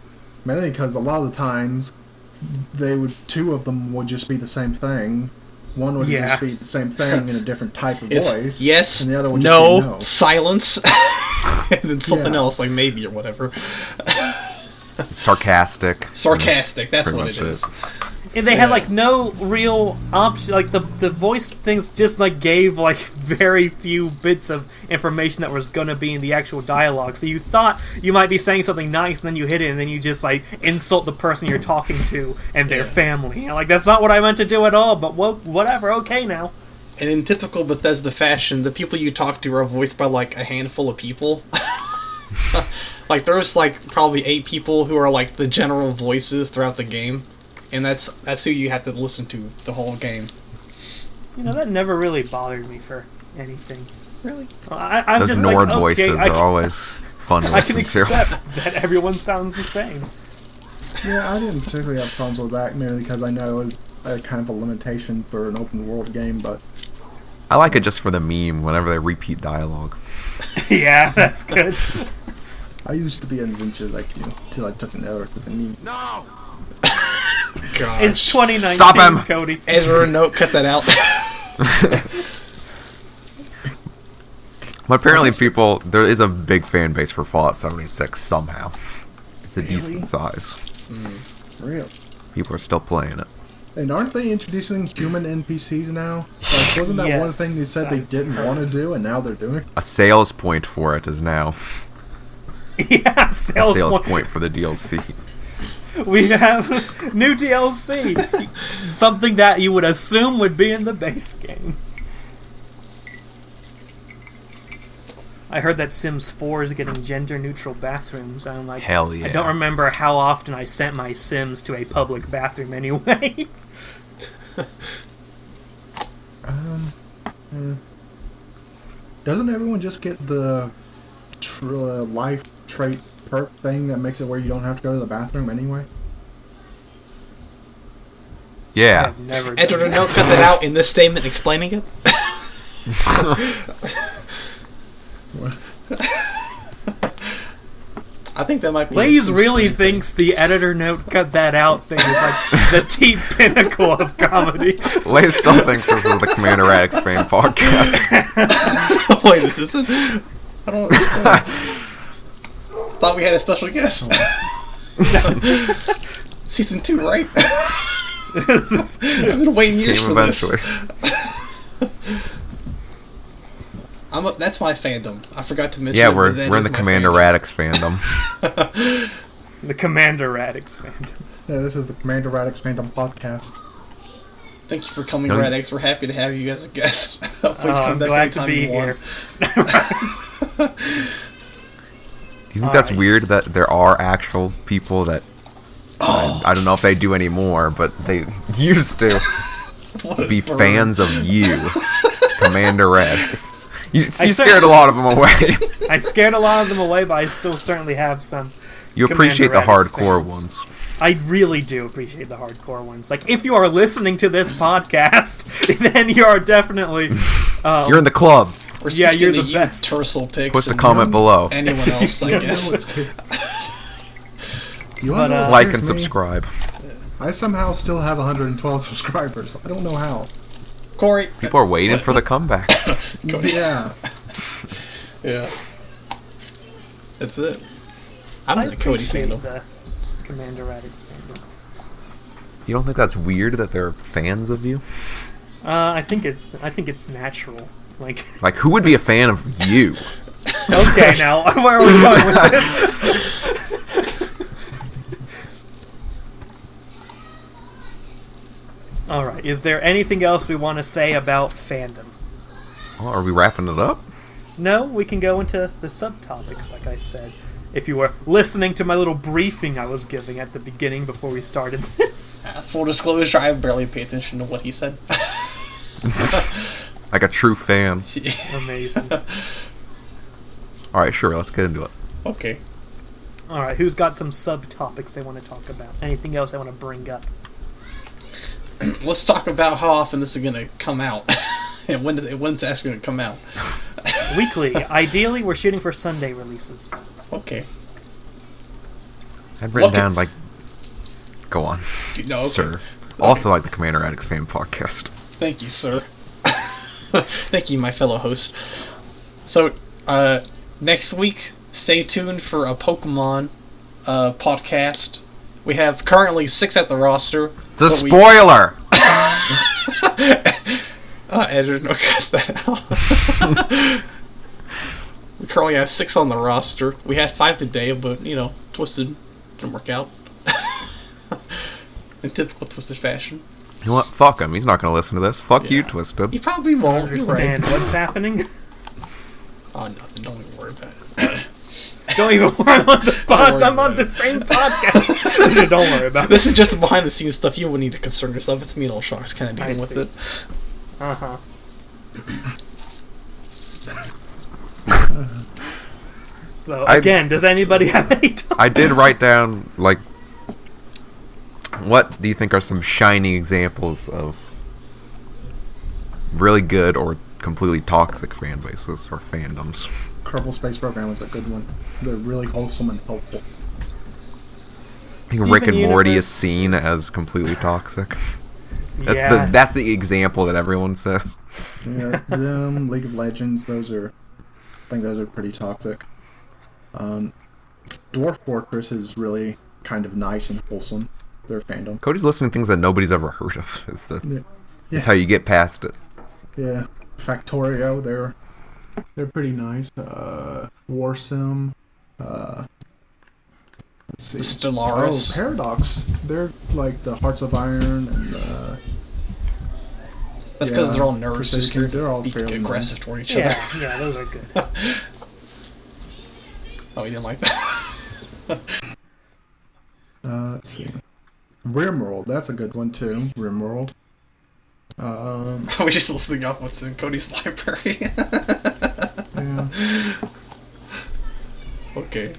Speaker 4: Mainly because a lot of the times, two of them would just be the same thing. One would
Speaker 1: Yeah.
Speaker 4: just be the same thing in a different type of
Speaker 3: It's
Speaker 4: voice.
Speaker 3: yes,
Speaker 4: and the other would
Speaker 3: no,
Speaker 4: just be no.
Speaker 3: silence, and then something
Speaker 4: Yeah.
Speaker 3: else like maybe or whatever.
Speaker 2: Sarcastic.
Speaker 3: Sarcastic, that's
Speaker 2: Pretty
Speaker 3: what
Speaker 2: much
Speaker 3: it is.
Speaker 1: And they had like no real option. Like the voice things just like gave like very few bits of information that was going to be in the actual dialogue. So you thought you might be saying something nice, and then you hit it, and then you just like insult the person you're talking to and their
Speaker 3: Yeah.
Speaker 1: family. And, like that's not what I meant to do at all. But whatever. Okay now.
Speaker 3: And in typical Bethesda fashion, the people you talk to are voiced by like a handful of people. Like there's like probably 8 people who are like the general voices throughout the game, and that's who you have to listen to the whole game.
Speaker 1: You know that never really bothered me for anything.
Speaker 3: Really?
Speaker 1: I'm
Speaker 2: Those
Speaker 1: just
Speaker 2: Nord
Speaker 1: like, okay,
Speaker 2: voices
Speaker 1: I
Speaker 2: are
Speaker 1: can-
Speaker 2: always fun to
Speaker 1: I can
Speaker 2: listen to.
Speaker 1: accept that everyone sounds the same.
Speaker 4: Yeah, I didn't particularly have problems with that, mainly because I know it was a kind of a limitation for an open world game, but
Speaker 2: I like it just for the meme whenever they repeat dialogue.
Speaker 1: Yeah, that's good.
Speaker 4: I used to be an adventure like you till I took an error with the knee.
Speaker 2: No!
Speaker 3: Gosh.
Speaker 1: It's 2019,
Speaker 2: Stop him.
Speaker 1: Cody.
Speaker 3: Ezra, no, cut that out.
Speaker 2: But apparently there is a big fan base for Fallout 76 somehow. It's a decent size.
Speaker 4: Real.
Speaker 2: People are still playing it.
Speaker 4: And aren't they introducing human NPCs now? Like, wasn't that one thing they said they didn't want to do, and now they're doing?
Speaker 2: A sales point for it is now
Speaker 1: Yeah,
Speaker 2: a sales point for the DLC.
Speaker 1: We have new DLC. Something that you would assume would be in the base game. I heard that Sims 4 is getting gender-neutral bathrooms. I'm like,
Speaker 2: hell yeah.
Speaker 1: I don't remember how often I sent my Sims to a public bathroom anyway.
Speaker 4: Doesn't everyone just get the life trait perk thing that makes it where you don't have to go to the bathroom anyway?
Speaker 2: Yeah.
Speaker 1: I've never done
Speaker 3: Editor
Speaker 1: that.
Speaker 3: note, cut that out in this statement explaining it. I think that might be.
Speaker 1: Lays really thinks the editor note cut that out thing is like the deep pinnacle of comedy.
Speaker 2: Lay still thinks this is the Commander Radix fan podcast.
Speaker 3: Wait, this isn't. I don't. Thought we had a special guest. Season 2, right? I've been waiting years for
Speaker 2: eventually.
Speaker 3: this. That's my fandom. I forgot to mention.
Speaker 2: Yeah,
Speaker 3: it,
Speaker 2: we're
Speaker 3: but that
Speaker 2: in
Speaker 3: is
Speaker 2: the
Speaker 3: my
Speaker 2: Commander
Speaker 3: fandom.
Speaker 2: Radix fandom.
Speaker 1: The Commander Radix fandom.
Speaker 4: Yeah, this is the Commander Radix Phantom podcast.
Speaker 3: Thank you for coming,
Speaker 2: No,
Speaker 3: Radix. We're happy to have you as a guest. Please
Speaker 1: I'm
Speaker 3: come back
Speaker 1: glad to
Speaker 3: anytime
Speaker 1: be
Speaker 3: you
Speaker 1: here.
Speaker 3: want.
Speaker 2: Do you think that's
Speaker 1: Alright.
Speaker 2: weird that there are actual people that I don't know if they do anymore, but they used to
Speaker 3: What a
Speaker 2: be
Speaker 3: burn.
Speaker 2: fans of you, Commander Radix. You
Speaker 1: said-
Speaker 2: scared a lot of them away.
Speaker 1: I scared a lot of them away, but I still certainly have some.
Speaker 2: You appreciate the
Speaker 1: Commander Radix
Speaker 2: hardcore
Speaker 1: fans.
Speaker 2: ones.
Speaker 1: I really do appreciate the hardcore ones. Like, if you are listening to this podcast, then you are definitely...
Speaker 2: You're in the club.
Speaker 3: We're
Speaker 1: Yeah,
Speaker 3: speaking
Speaker 1: you're
Speaker 3: to
Speaker 1: the
Speaker 3: you,
Speaker 1: best.
Speaker 3: Tursal Pix.
Speaker 2: Post a
Speaker 3: and
Speaker 2: comment below.
Speaker 3: Anyone else, I guess.
Speaker 4: You
Speaker 1: But,
Speaker 4: wanna know what
Speaker 2: Like
Speaker 4: scares
Speaker 2: and
Speaker 4: me?
Speaker 2: subscribe.
Speaker 4: I somehow still have 112 subscribers. I don't know how.
Speaker 3: Corey.
Speaker 2: People are waiting for the comeback.
Speaker 4: Yeah.
Speaker 3: Yeah. That's it. I'm
Speaker 1: I
Speaker 3: in the Cody
Speaker 1: appreciate
Speaker 3: fandom.
Speaker 1: the Commander Radix fandom.
Speaker 2: You don't think that's weird that they're fans of you?
Speaker 1: I think it's natural. Like,
Speaker 2: Like, who would be a fan of you?
Speaker 1: okay, now where are we going with this? All right. Is there anything else we want to say about fandom?
Speaker 2: Oh, are we wrapping it up?
Speaker 1: No, we can go into the subtopics, like I said. If you were listening to my little briefing I was giving at the beginning before we started this.
Speaker 3: Full disclosure, I barely pay attention to what he said.
Speaker 2: Like a true fan.
Speaker 1: Amazing.
Speaker 2: Alright, sure, let's get into it.
Speaker 3: Okay.
Speaker 1: All right, who's got some subtopics they want to talk about? Anything else they want to bring up?
Speaker 3: Let's talk about how often this is going to come out. And when's it's actually going to come out.
Speaker 1: Weekly. Ideally, we're shooting for Sunday releases.
Speaker 3: Okay.
Speaker 2: I've written
Speaker 3: Okay.
Speaker 2: down, like... Go on,
Speaker 3: No, okay.
Speaker 2: sir. Also like the Commander Radix fan podcast.
Speaker 3: Thank you, sir. Thank you, my fellow host. So, next week, stay tuned for a Pokemon podcast. We have currently 6 at the roster.
Speaker 2: It's a
Speaker 3: but
Speaker 2: spoiler!
Speaker 3: Editor, no, cut that out. We currently have 6 on the roster. We had 5 today, but, Twisted didn't work out. In typical Twisted fashion.
Speaker 2: You know what? Fuck him. He's not going to listen to this. Fuck you,
Speaker 3: Yeah.
Speaker 2: Twisted.
Speaker 3: You probably won't. You're
Speaker 1: Understand
Speaker 3: right.
Speaker 1: what's happening?
Speaker 3: Oh, nothing. Don't even worry about it.
Speaker 1: Don't even worry. I'm on the
Speaker 3: worry
Speaker 1: I'm on
Speaker 3: about
Speaker 1: the
Speaker 3: it.
Speaker 1: same podcast. Don't worry about it.
Speaker 3: This is just the behind the scenes stuff. You wouldn't need to concern yourself. It's me and Old Sharks kind of
Speaker 1: I
Speaker 3: dealing with
Speaker 1: see.
Speaker 3: it.
Speaker 1: Uh-huh. So, again, does anybody have any topics?
Speaker 2: I did write down, like... What do you think are some shining examples of really good or completely toxic fan bases or fandoms?
Speaker 4: Kerbal Space Program is a good one. They're really wholesome and helpful.
Speaker 2: I think
Speaker 1: Steven
Speaker 2: Rick and Morty
Speaker 1: Universe.
Speaker 2: is seen as completely toxic. That's
Speaker 1: Yeah.
Speaker 2: that's the example that everyone says.
Speaker 4: Yeah, them, League of Legends, I think those are pretty toxic. Dwarf Fortress is really kind of nice and wholesome. Their fandom.
Speaker 2: Cody's listening to things that nobody's ever heard of. Is how you get past it.
Speaker 4: Yeah. Factorio, they're pretty nice. Warsim. Let's see.
Speaker 3: Stellaris.
Speaker 4: Oh, Paradox. They're like the Hearts of Iron and
Speaker 3: That's because they're all nerds.
Speaker 4: They're all
Speaker 3: be
Speaker 4: fairly
Speaker 3: aggressive
Speaker 4: nice.
Speaker 3: toward each other.
Speaker 1: Yeah, those are good.
Speaker 3: Oh, you didn't like that?
Speaker 4: Let's see. Rimworld, that's a good one too. Rimworld.
Speaker 3: We just listening off what's in Cody's library.
Speaker 4: Yeah.
Speaker 3: Okay.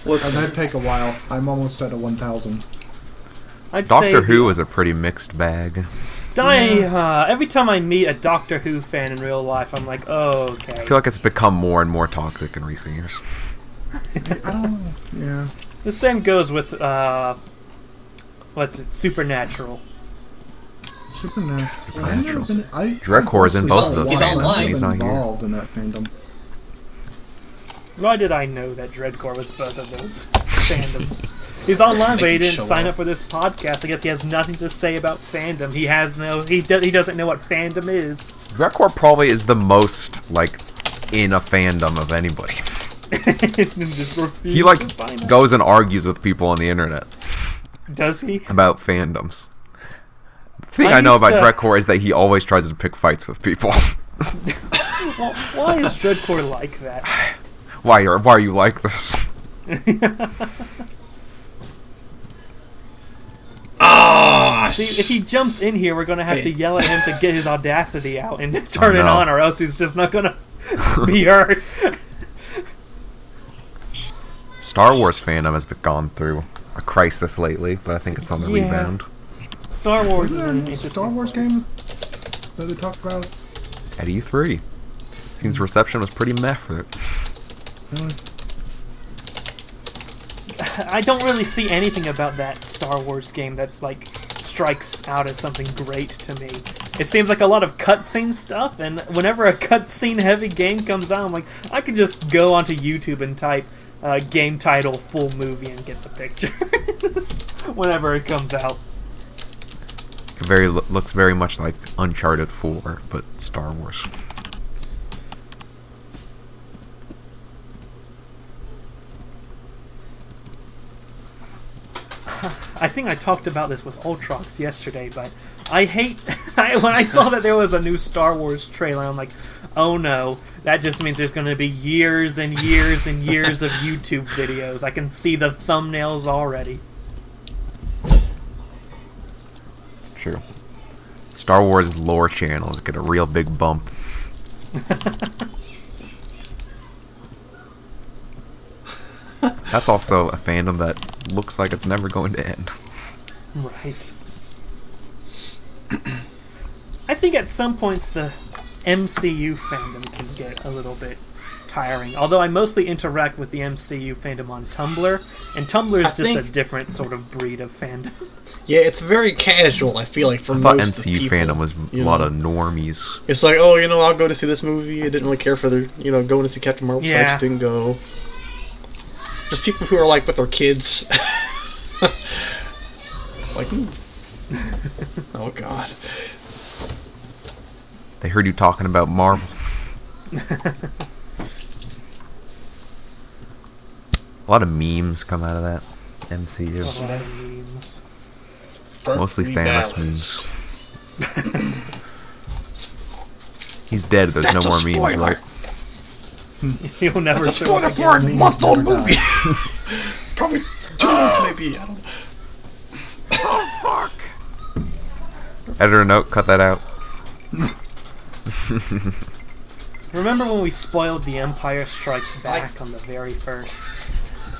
Speaker 4: That'd take a while. I'm almost at a 1,000.
Speaker 2: Doctor Who is a pretty mixed bag.
Speaker 1: Every time I meet a Doctor Who fan in real life, I'm like, oh, okay.
Speaker 2: I feel like it's become more and more toxic in recent years.
Speaker 4: I don't know. Yeah.
Speaker 1: The same goes with, Supernatural.
Speaker 2: Supernatural.
Speaker 4: Dreadcore
Speaker 2: is in both of those.
Speaker 3: He's online.
Speaker 2: He's not
Speaker 4: involved
Speaker 2: here.
Speaker 4: in that fandom.
Speaker 1: Why did I know that Dreadcore was both of those fandoms? He's online, but he didn't sign up for this podcast. I guess he has nothing to say about fandom. He doesn't know what fandom is.
Speaker 2: Dreadcore probably is the most in a fandom of anybody. He goes and argues with people on the internet.
Speaker 1: Does he?
Speaker 2: About fandoms. The thing I know about Dreadcore is that he always tries to pick fights with people.
Speaker 1: Well, why is Dreadcore like that?
Speaker 2: Why are you like this?
Speaker 1: See, if he jumps in here, we're gonna have to yell at him to get his audacity out and turn it on, or else he's just not gonna be heard.
Speaker 2: Star Wars fandom has gone through a crisis lately, but I think it's on the rebound.
Speaker 1: Star Wars is an
Speaker 4: interesting Star Wars game that they talked about
Speaker 2: at E3. Seems reception was pretty meh for it.
Speaker 4: Really?
Speaker 1: I don't really see anything about that Star Wars game that's strikes out as something great to me. It seems like a lot of cutscene stuff, and whenever a cutscene heavy game comes out, I'm like, I could just go onto YouTube and type game title full movie and get the picture whenever it comes out.
Speaker 2: Looks very much like Uncharted 4, but Star Wars.
Speaker 1: I think I talked about this with Ultrox yesterday, but I hate when I saw that there was a new Star Wars trailer. I'm like, oh no, that just means there's going to be years and years and years of YouTube videos. I can see the thumbnails already.
Speaker 2: It's true. Star Wars lore channels get a real big bump. That's also a fandom that looks like it's never going to end.
Speaker 1: Right. I think at some points the MCU fandom can get a little bit tiring. Although I mostly interact with the MCU fandom on Tumblr, and Tumblr is just a different sort of breed of fandom.
Speaker 3: Yeah, it's very casual, I feel like, for most of the people.
Speaker 2: MCU fandom was a lot of normies.
Speaker 3: It's like, oh, I'll go to see this movie. I didn't really care for going to see Captain Marvel, so I just didn't go. There's people who are with their kids. Oh god.
Speaker 2: They heard you talking about Marvel. A lot of memes come out of that MCU.
Speaker 1: A lot of memes.
Speaker 2: Mostly Thanos memes. He's dead. There's no more memes, right?
Speaker 1: You'll never.
Speaker 3: That's a spoiler for a month-old movie. Probably 2 months, maybe. I don't know.
Speaker 2: Oh fuck! Editor note: cut that out.
Speaker 1: Remember when we spoiled The Empire Strikes Back on the very first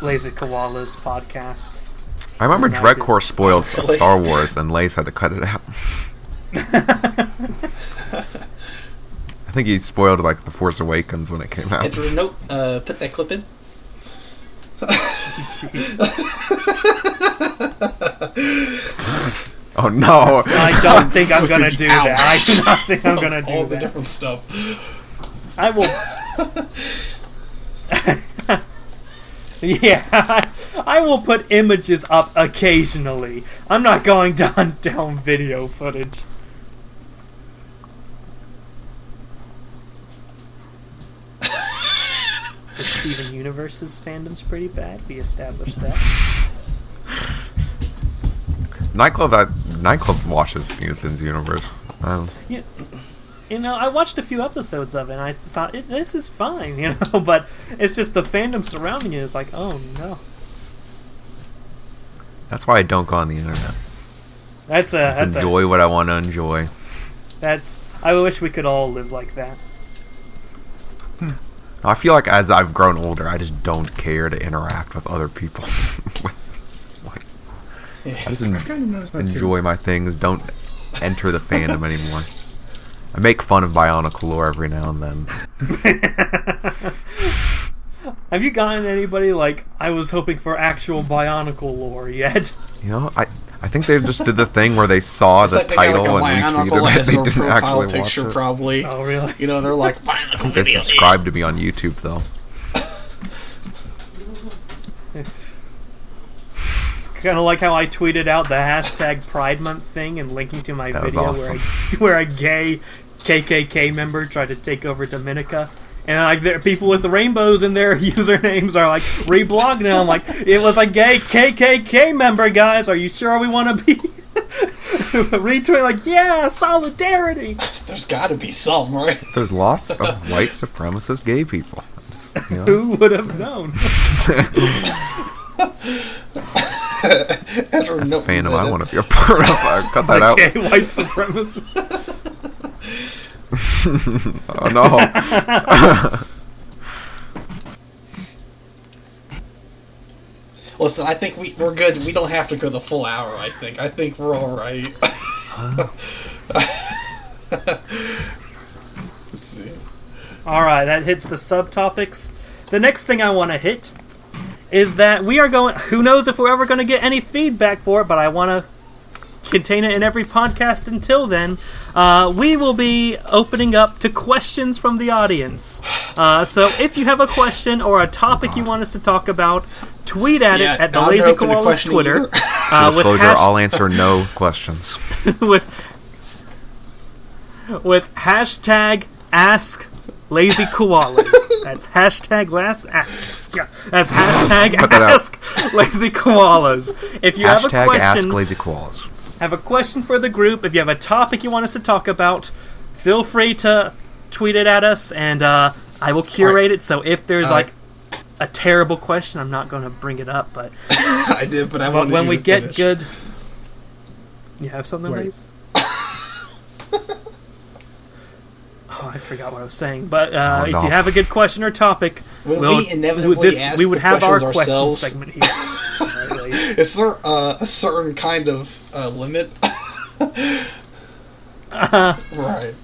Speaker 1: Lazy Koalas podcast?
Speaker 2: I remember Dreadcore spoiled Star Wars, and Lays had to cut it out. I think he spoiled The Force Awakens when it came out.
Speaker 3: Editor note: put that clip in.
Speaker 2: Oh no!
Speaker 1: I don't think I'm gonna do that. I do not think I'm gonna do
Speaker 3: all
Speaker 1: that.
Speaker 3: The different stuff.
Speaker 1: I will. Yeah, I will put images up occasionally. I'm not going to hunt down video footage. So Steven Universe's fandom's pretty bad. We established that.
Speaker 2: Nightclub watches Steven's Universe.
Speaker 1: Yeah. You know, I watched a few episodes of it, and I thought, this is fine, you know, but it's just the fandom surrounding it is like, oh, no.
Speaker 2: That's why I don't go on the internet.
Speaker 1: That's
Speaker 2: enjoy what I want to enjoy.
Speaker 1: I wish we could all live like that.
Speaker 2: I feel like as I've grown older, I just don't care to interact with other people. I just enjoy my things, don't enter the fandom anymore. I make fun of Bionicle Lore every now and then.
Speaker 1: Have you gotten anybody like, I was hoping for actual Bionicle Lore yet?
Speaker 2: You know, I think they just did the thing where they saw the title and retweeted it. They didn't actually watch it.
Speaker 3: Probably.
Speaker 1: Oh, really?
Speaker 3: You know, they're like,
Speaker 2: I think they subscribed to me on YouTube, though.
Speaker 1: It's kind of like how I tweeted out the hashtag Pride Month thing and linking to my video
Speaker 2: awesome.
Speaker 1: where a gay KKK member tried to take over Dominica. And like, there, people with the rainbows in their usernames are like reblogging it. I'm like, it was a gay KKK member, guys. Are you sure we want to be retweeting? Like, yeah, solidarity.
Speaker 3: There's got to be some, right?
Speaker 2: There's lots of white supremacist gay people. Just, you know.
Speaker 1: Who would have known?
Speaker 2: That's a fandom I want to be a part of. I cut that out.
Speaker 1: Gay white supremacists.
Speaker 2: Oh no.
Speaker 3: Listen, I think we're good. We don't have to go the full hour, I think we're alright. Let's see.
Speaker 1: Alright, that hits the subtopics. The next thing I want to hit is that we are going... Who knows if we're ever going to get any feedback for it, but I want to contain it in every podcast until then. We will be opening up to questions from the audience. So if you have a question or a topic you want us to talk about, tweet at it at the Lazy Koalas Twitter.
Speaker 2: Disclosure, I'll answer no questions.
Speaker 1: with hashtag Ask Lazy Koalas. That's hashtag That's hashtag Ask Lazy Koalas. If you have a question,
Speaker 2: Ask Lazy Koalas.
Speaker 1: Have a question for the group, if you have a topic you want us to talk about, feel free to tweet it at us, and I will curate it. So if there's like a terrible question, I'm not going to bring it up. But
Speaker 3: I did, but I
Speaker 1: but when we get
Speaker 3: finish.
Speaker 1: good, you have something, Lace? Oh, I forgot what I was saying. But if you have a good question or topic, we would have our question segment here.
Speaker 3: Is there a certain kind of limit? Right.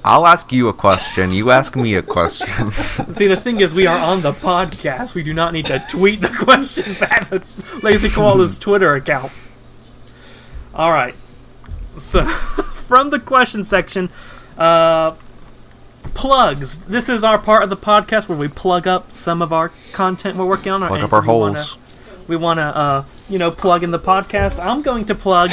Speaker 2: I'll ask you a question. You ask me a question.
Speaker 1: See, the thing is, we are on the podcast. We do not need to tweet the questions at the Lazy Koala's Twitter account. All right. So, from the question section, plugs. This is our part of the podcast where we plug up some of our content we're working on.
Speaker 2: Plug up our holes.
Speaker 1: We want to, plug in the podcast. I'm going to plug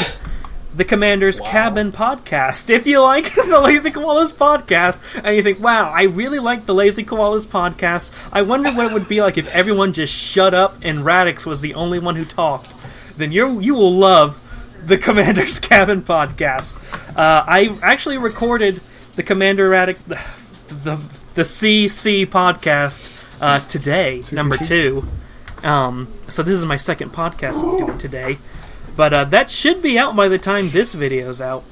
Speaker 1: the Commander's Cabin podcast. If you like the Lazy Koalas podcast, and you think, wow, I really like the Lazy Koalas podcast, I wonder what it would be like if everyone just shut up and Radix was the only one who talked, then you will love the Commander's Cabin podcast. I actually recorded the Commander Radix, the CC podcast today, number 2. So this is my second podcast I'm doing today. But that should be out by the time this video's out.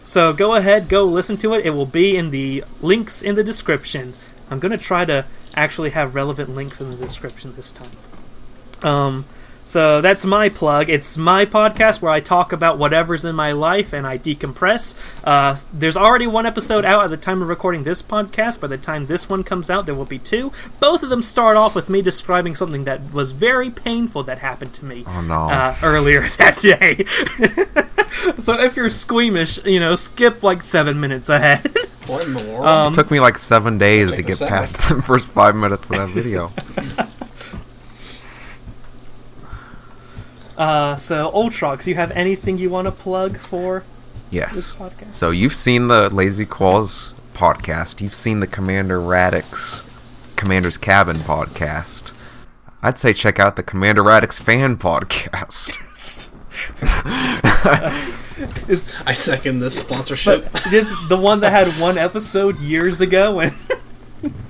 Speaker 1: So go ahead, go listen to it. It will be in the links in the description. I'm going to try to actually have relevant links in the description this time. So that's my plug. It's my podcast where I talk about whatever's in my life and I decompress. There's already one episode out at the time of recording this podcast. By the time this one comes out, there will be 2. Both of them start off with me describing something that was very painful that happened to me earlier that day. So if you're squeamish, skip like 7 minutes ahead.
Speaker 3: What in the world?
Speaker 2: It took me like 7 days to get past the first 5 minutes of that video.
Speaker 1: So, Ultrox, you have anything you want to plug for
Speaker 2: Yes.
Speaker 1: this podcast?
Speaker 2: So you've seen the Lazy Koalas podcast. You've seen the Commander Radix Commander's Cabin podcast. I'd say check out the Commander Radix fan podcast.
Speaker 3: I second this sponsorship.
Speaker 1: But just the one that had one episode years ago and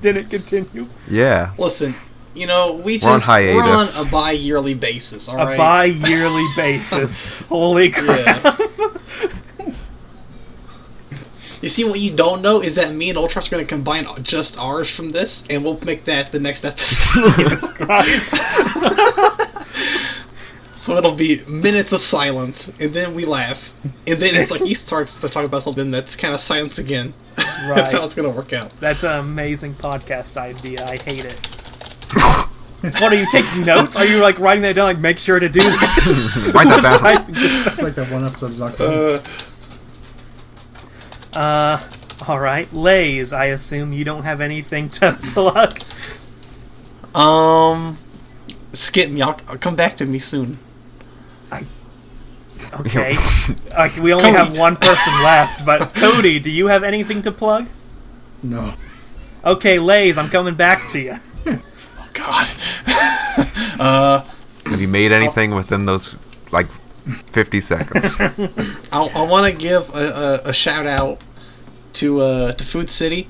Speaker 1: didn't continue.
Speaker 2: Yeah.
Speaker 3: Listen, we
Speaker 2: on
Speaker 3: just
Speaker 2: hiatus.
Speaker 3: run a bi-yearly basis, all right?
Speaker 1: A bi-yearly basis. Holy crap.
Speaker 3: Yeah. You see, what you don't know is that me and Ultrax are going to combine just ours from this, and we'll make that the next episode.
Speaker 1: Jesus Christ.
Speaker 3: So it'll be minutes of silence, and then we laugh, and then it's like he starts to talk about something that's kind of silence again.
Speaker 1: Right.
Speaker 3: That's how it's going to work out.
Speaker 1: That's an amazing podcast idea. I hate it. What, are you taking notes? Are you, writing that down, make sure to do this?
Speaker 2: Write that down.
Speaker 4: It's like that one episode of Doctor Who.
Speaker 1: Alright. Lays, I assume you don't have anything to plug?
Speaker 3: Skip me. I'll come back to me soon.
Speaker 1: Okay. We only have one person left, but Cody, do you have anything to plug?
Speaker 4: No.
Speaker 1: Okay, Lays, I'm coming back to you.
Speaker 3: Oh, God.
Speaker 2: Have you made anything within those 50 seconds?
Speaker 3: I want to give a shout out to Food City.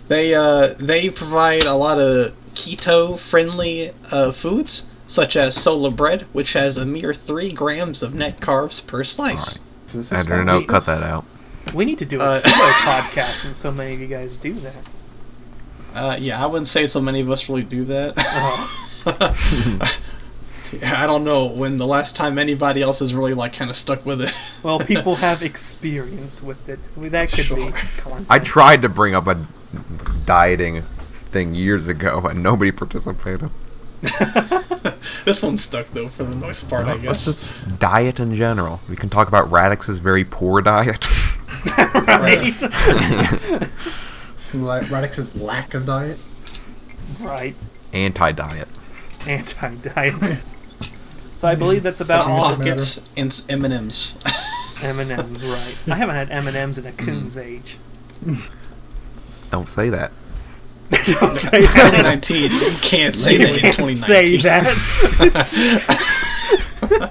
Speaker 3: They provide a lot of keto friendly foods, such as solar bread, which has a mere 3 grams of net carbs per slice.
Speaker 4: Right.
Speaker 2: I don't know. Cut that out.
Speaker 1: We need to do a keto podcast, and so many of you guys do that.
Speaker 3: Yeah, I wouldn't say so many of us really do that.
Speaker 1: Oh.
Speaker 3: I don't know when the last time anybody else has really kind of stuck with it.
Speaker 1: Well, people have experience with it. That could be content.
Speaker 2: I tried to bring up a dieting thing years ago, and nobody participated.
Speaker 3: This one stuck though for the most part, I guess.
Speaker 2: Let's just diet in general. We can talk about Radix's very poor diet.
Speaker 1: Right?
Speaker 4: Radix's lack of diet.
Speaker 1: Right.
Speaker 2: Anti-diet.
Speaker 1: Anti-diet. So I believe that's about all the
Speaker 3: Pockets and M&M's.
Speaker 1: M&M's, right. I haven't had M&M's in a coon's age.
Speaker 2: Don't say that.
Speaker 1: Don't say that.
Speaker 3: 2019. You can't say that in 2019.
Speaker 1: Say that.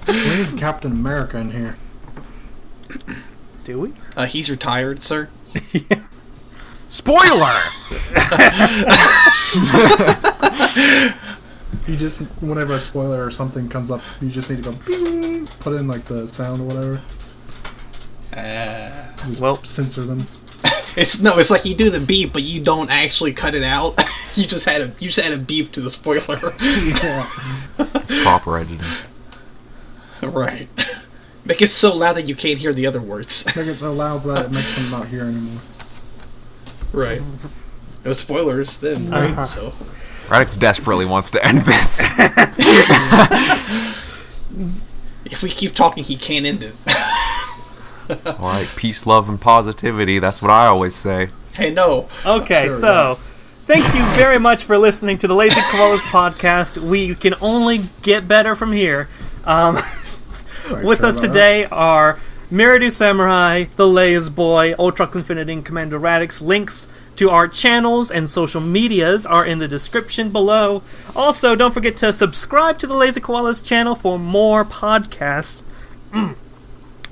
Speaker 4: We need Captain America in here.
Speaker 1: Do we?
Speaker 3: He's retired, sir.
Speaker 1: Yeah.
Speaker 2: Spoiler!
Speaker 4: You just, whenever a spoiler or something comes up, you just need to go, bing, put in the sound or whatever. Just censor them.
Speaker 3: It's like you do the beep, but you don't actually cut it out. You just had a beep to the spoiler.
Speaker 4: Yeah.
Speaker 2: It's proper editing.
Speaker 3: Right. Make it so loud that you can't hear the other words.
Speaker 4: Make it so loud that it makes them not hear anymore.
Speaker 3: Right. No spoilers then, right?
Speaker 1: Uh-huh.
Speaker 3: So.
Speaker 2: Radix desperately wants to end this.
Speaker 3: If we keep talking, he can't end it.
Speaker 2: Alright, peace, love, and positivity. That's what I always say.
Speaker 3: Hey, no.
Speaker 1: Okay,
Speaker 4: Sure,
Speaker 1: so thank you very much for listening to the Lazy Koalas podcast. We can only get better from here. With us today are Miridu Samurai, The Lays Boy, Ultrax Infinity, and Commander Radix. Links to our channels and social medias are in the description below. Also, don't forget to subscribe to the Lazy Koalas channel for more podcasts.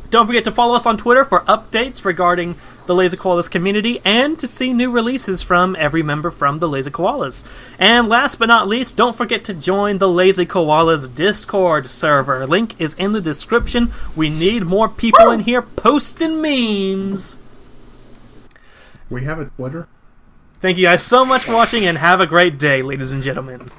Speaker 1: Don't forget to follow us on Twitter for updates regarding the Lazy Koalas community and to see new releases from every member from the Lazy Koalas. And last but not least, don't forget to join the Lazy Koalas Discord server. Link is in the description. We need more people in here posting memes.
Speaker 4: We have a Twitter.
Speaker 1: Thank you guys so much for watching and have a great day, ladies and gentlemen.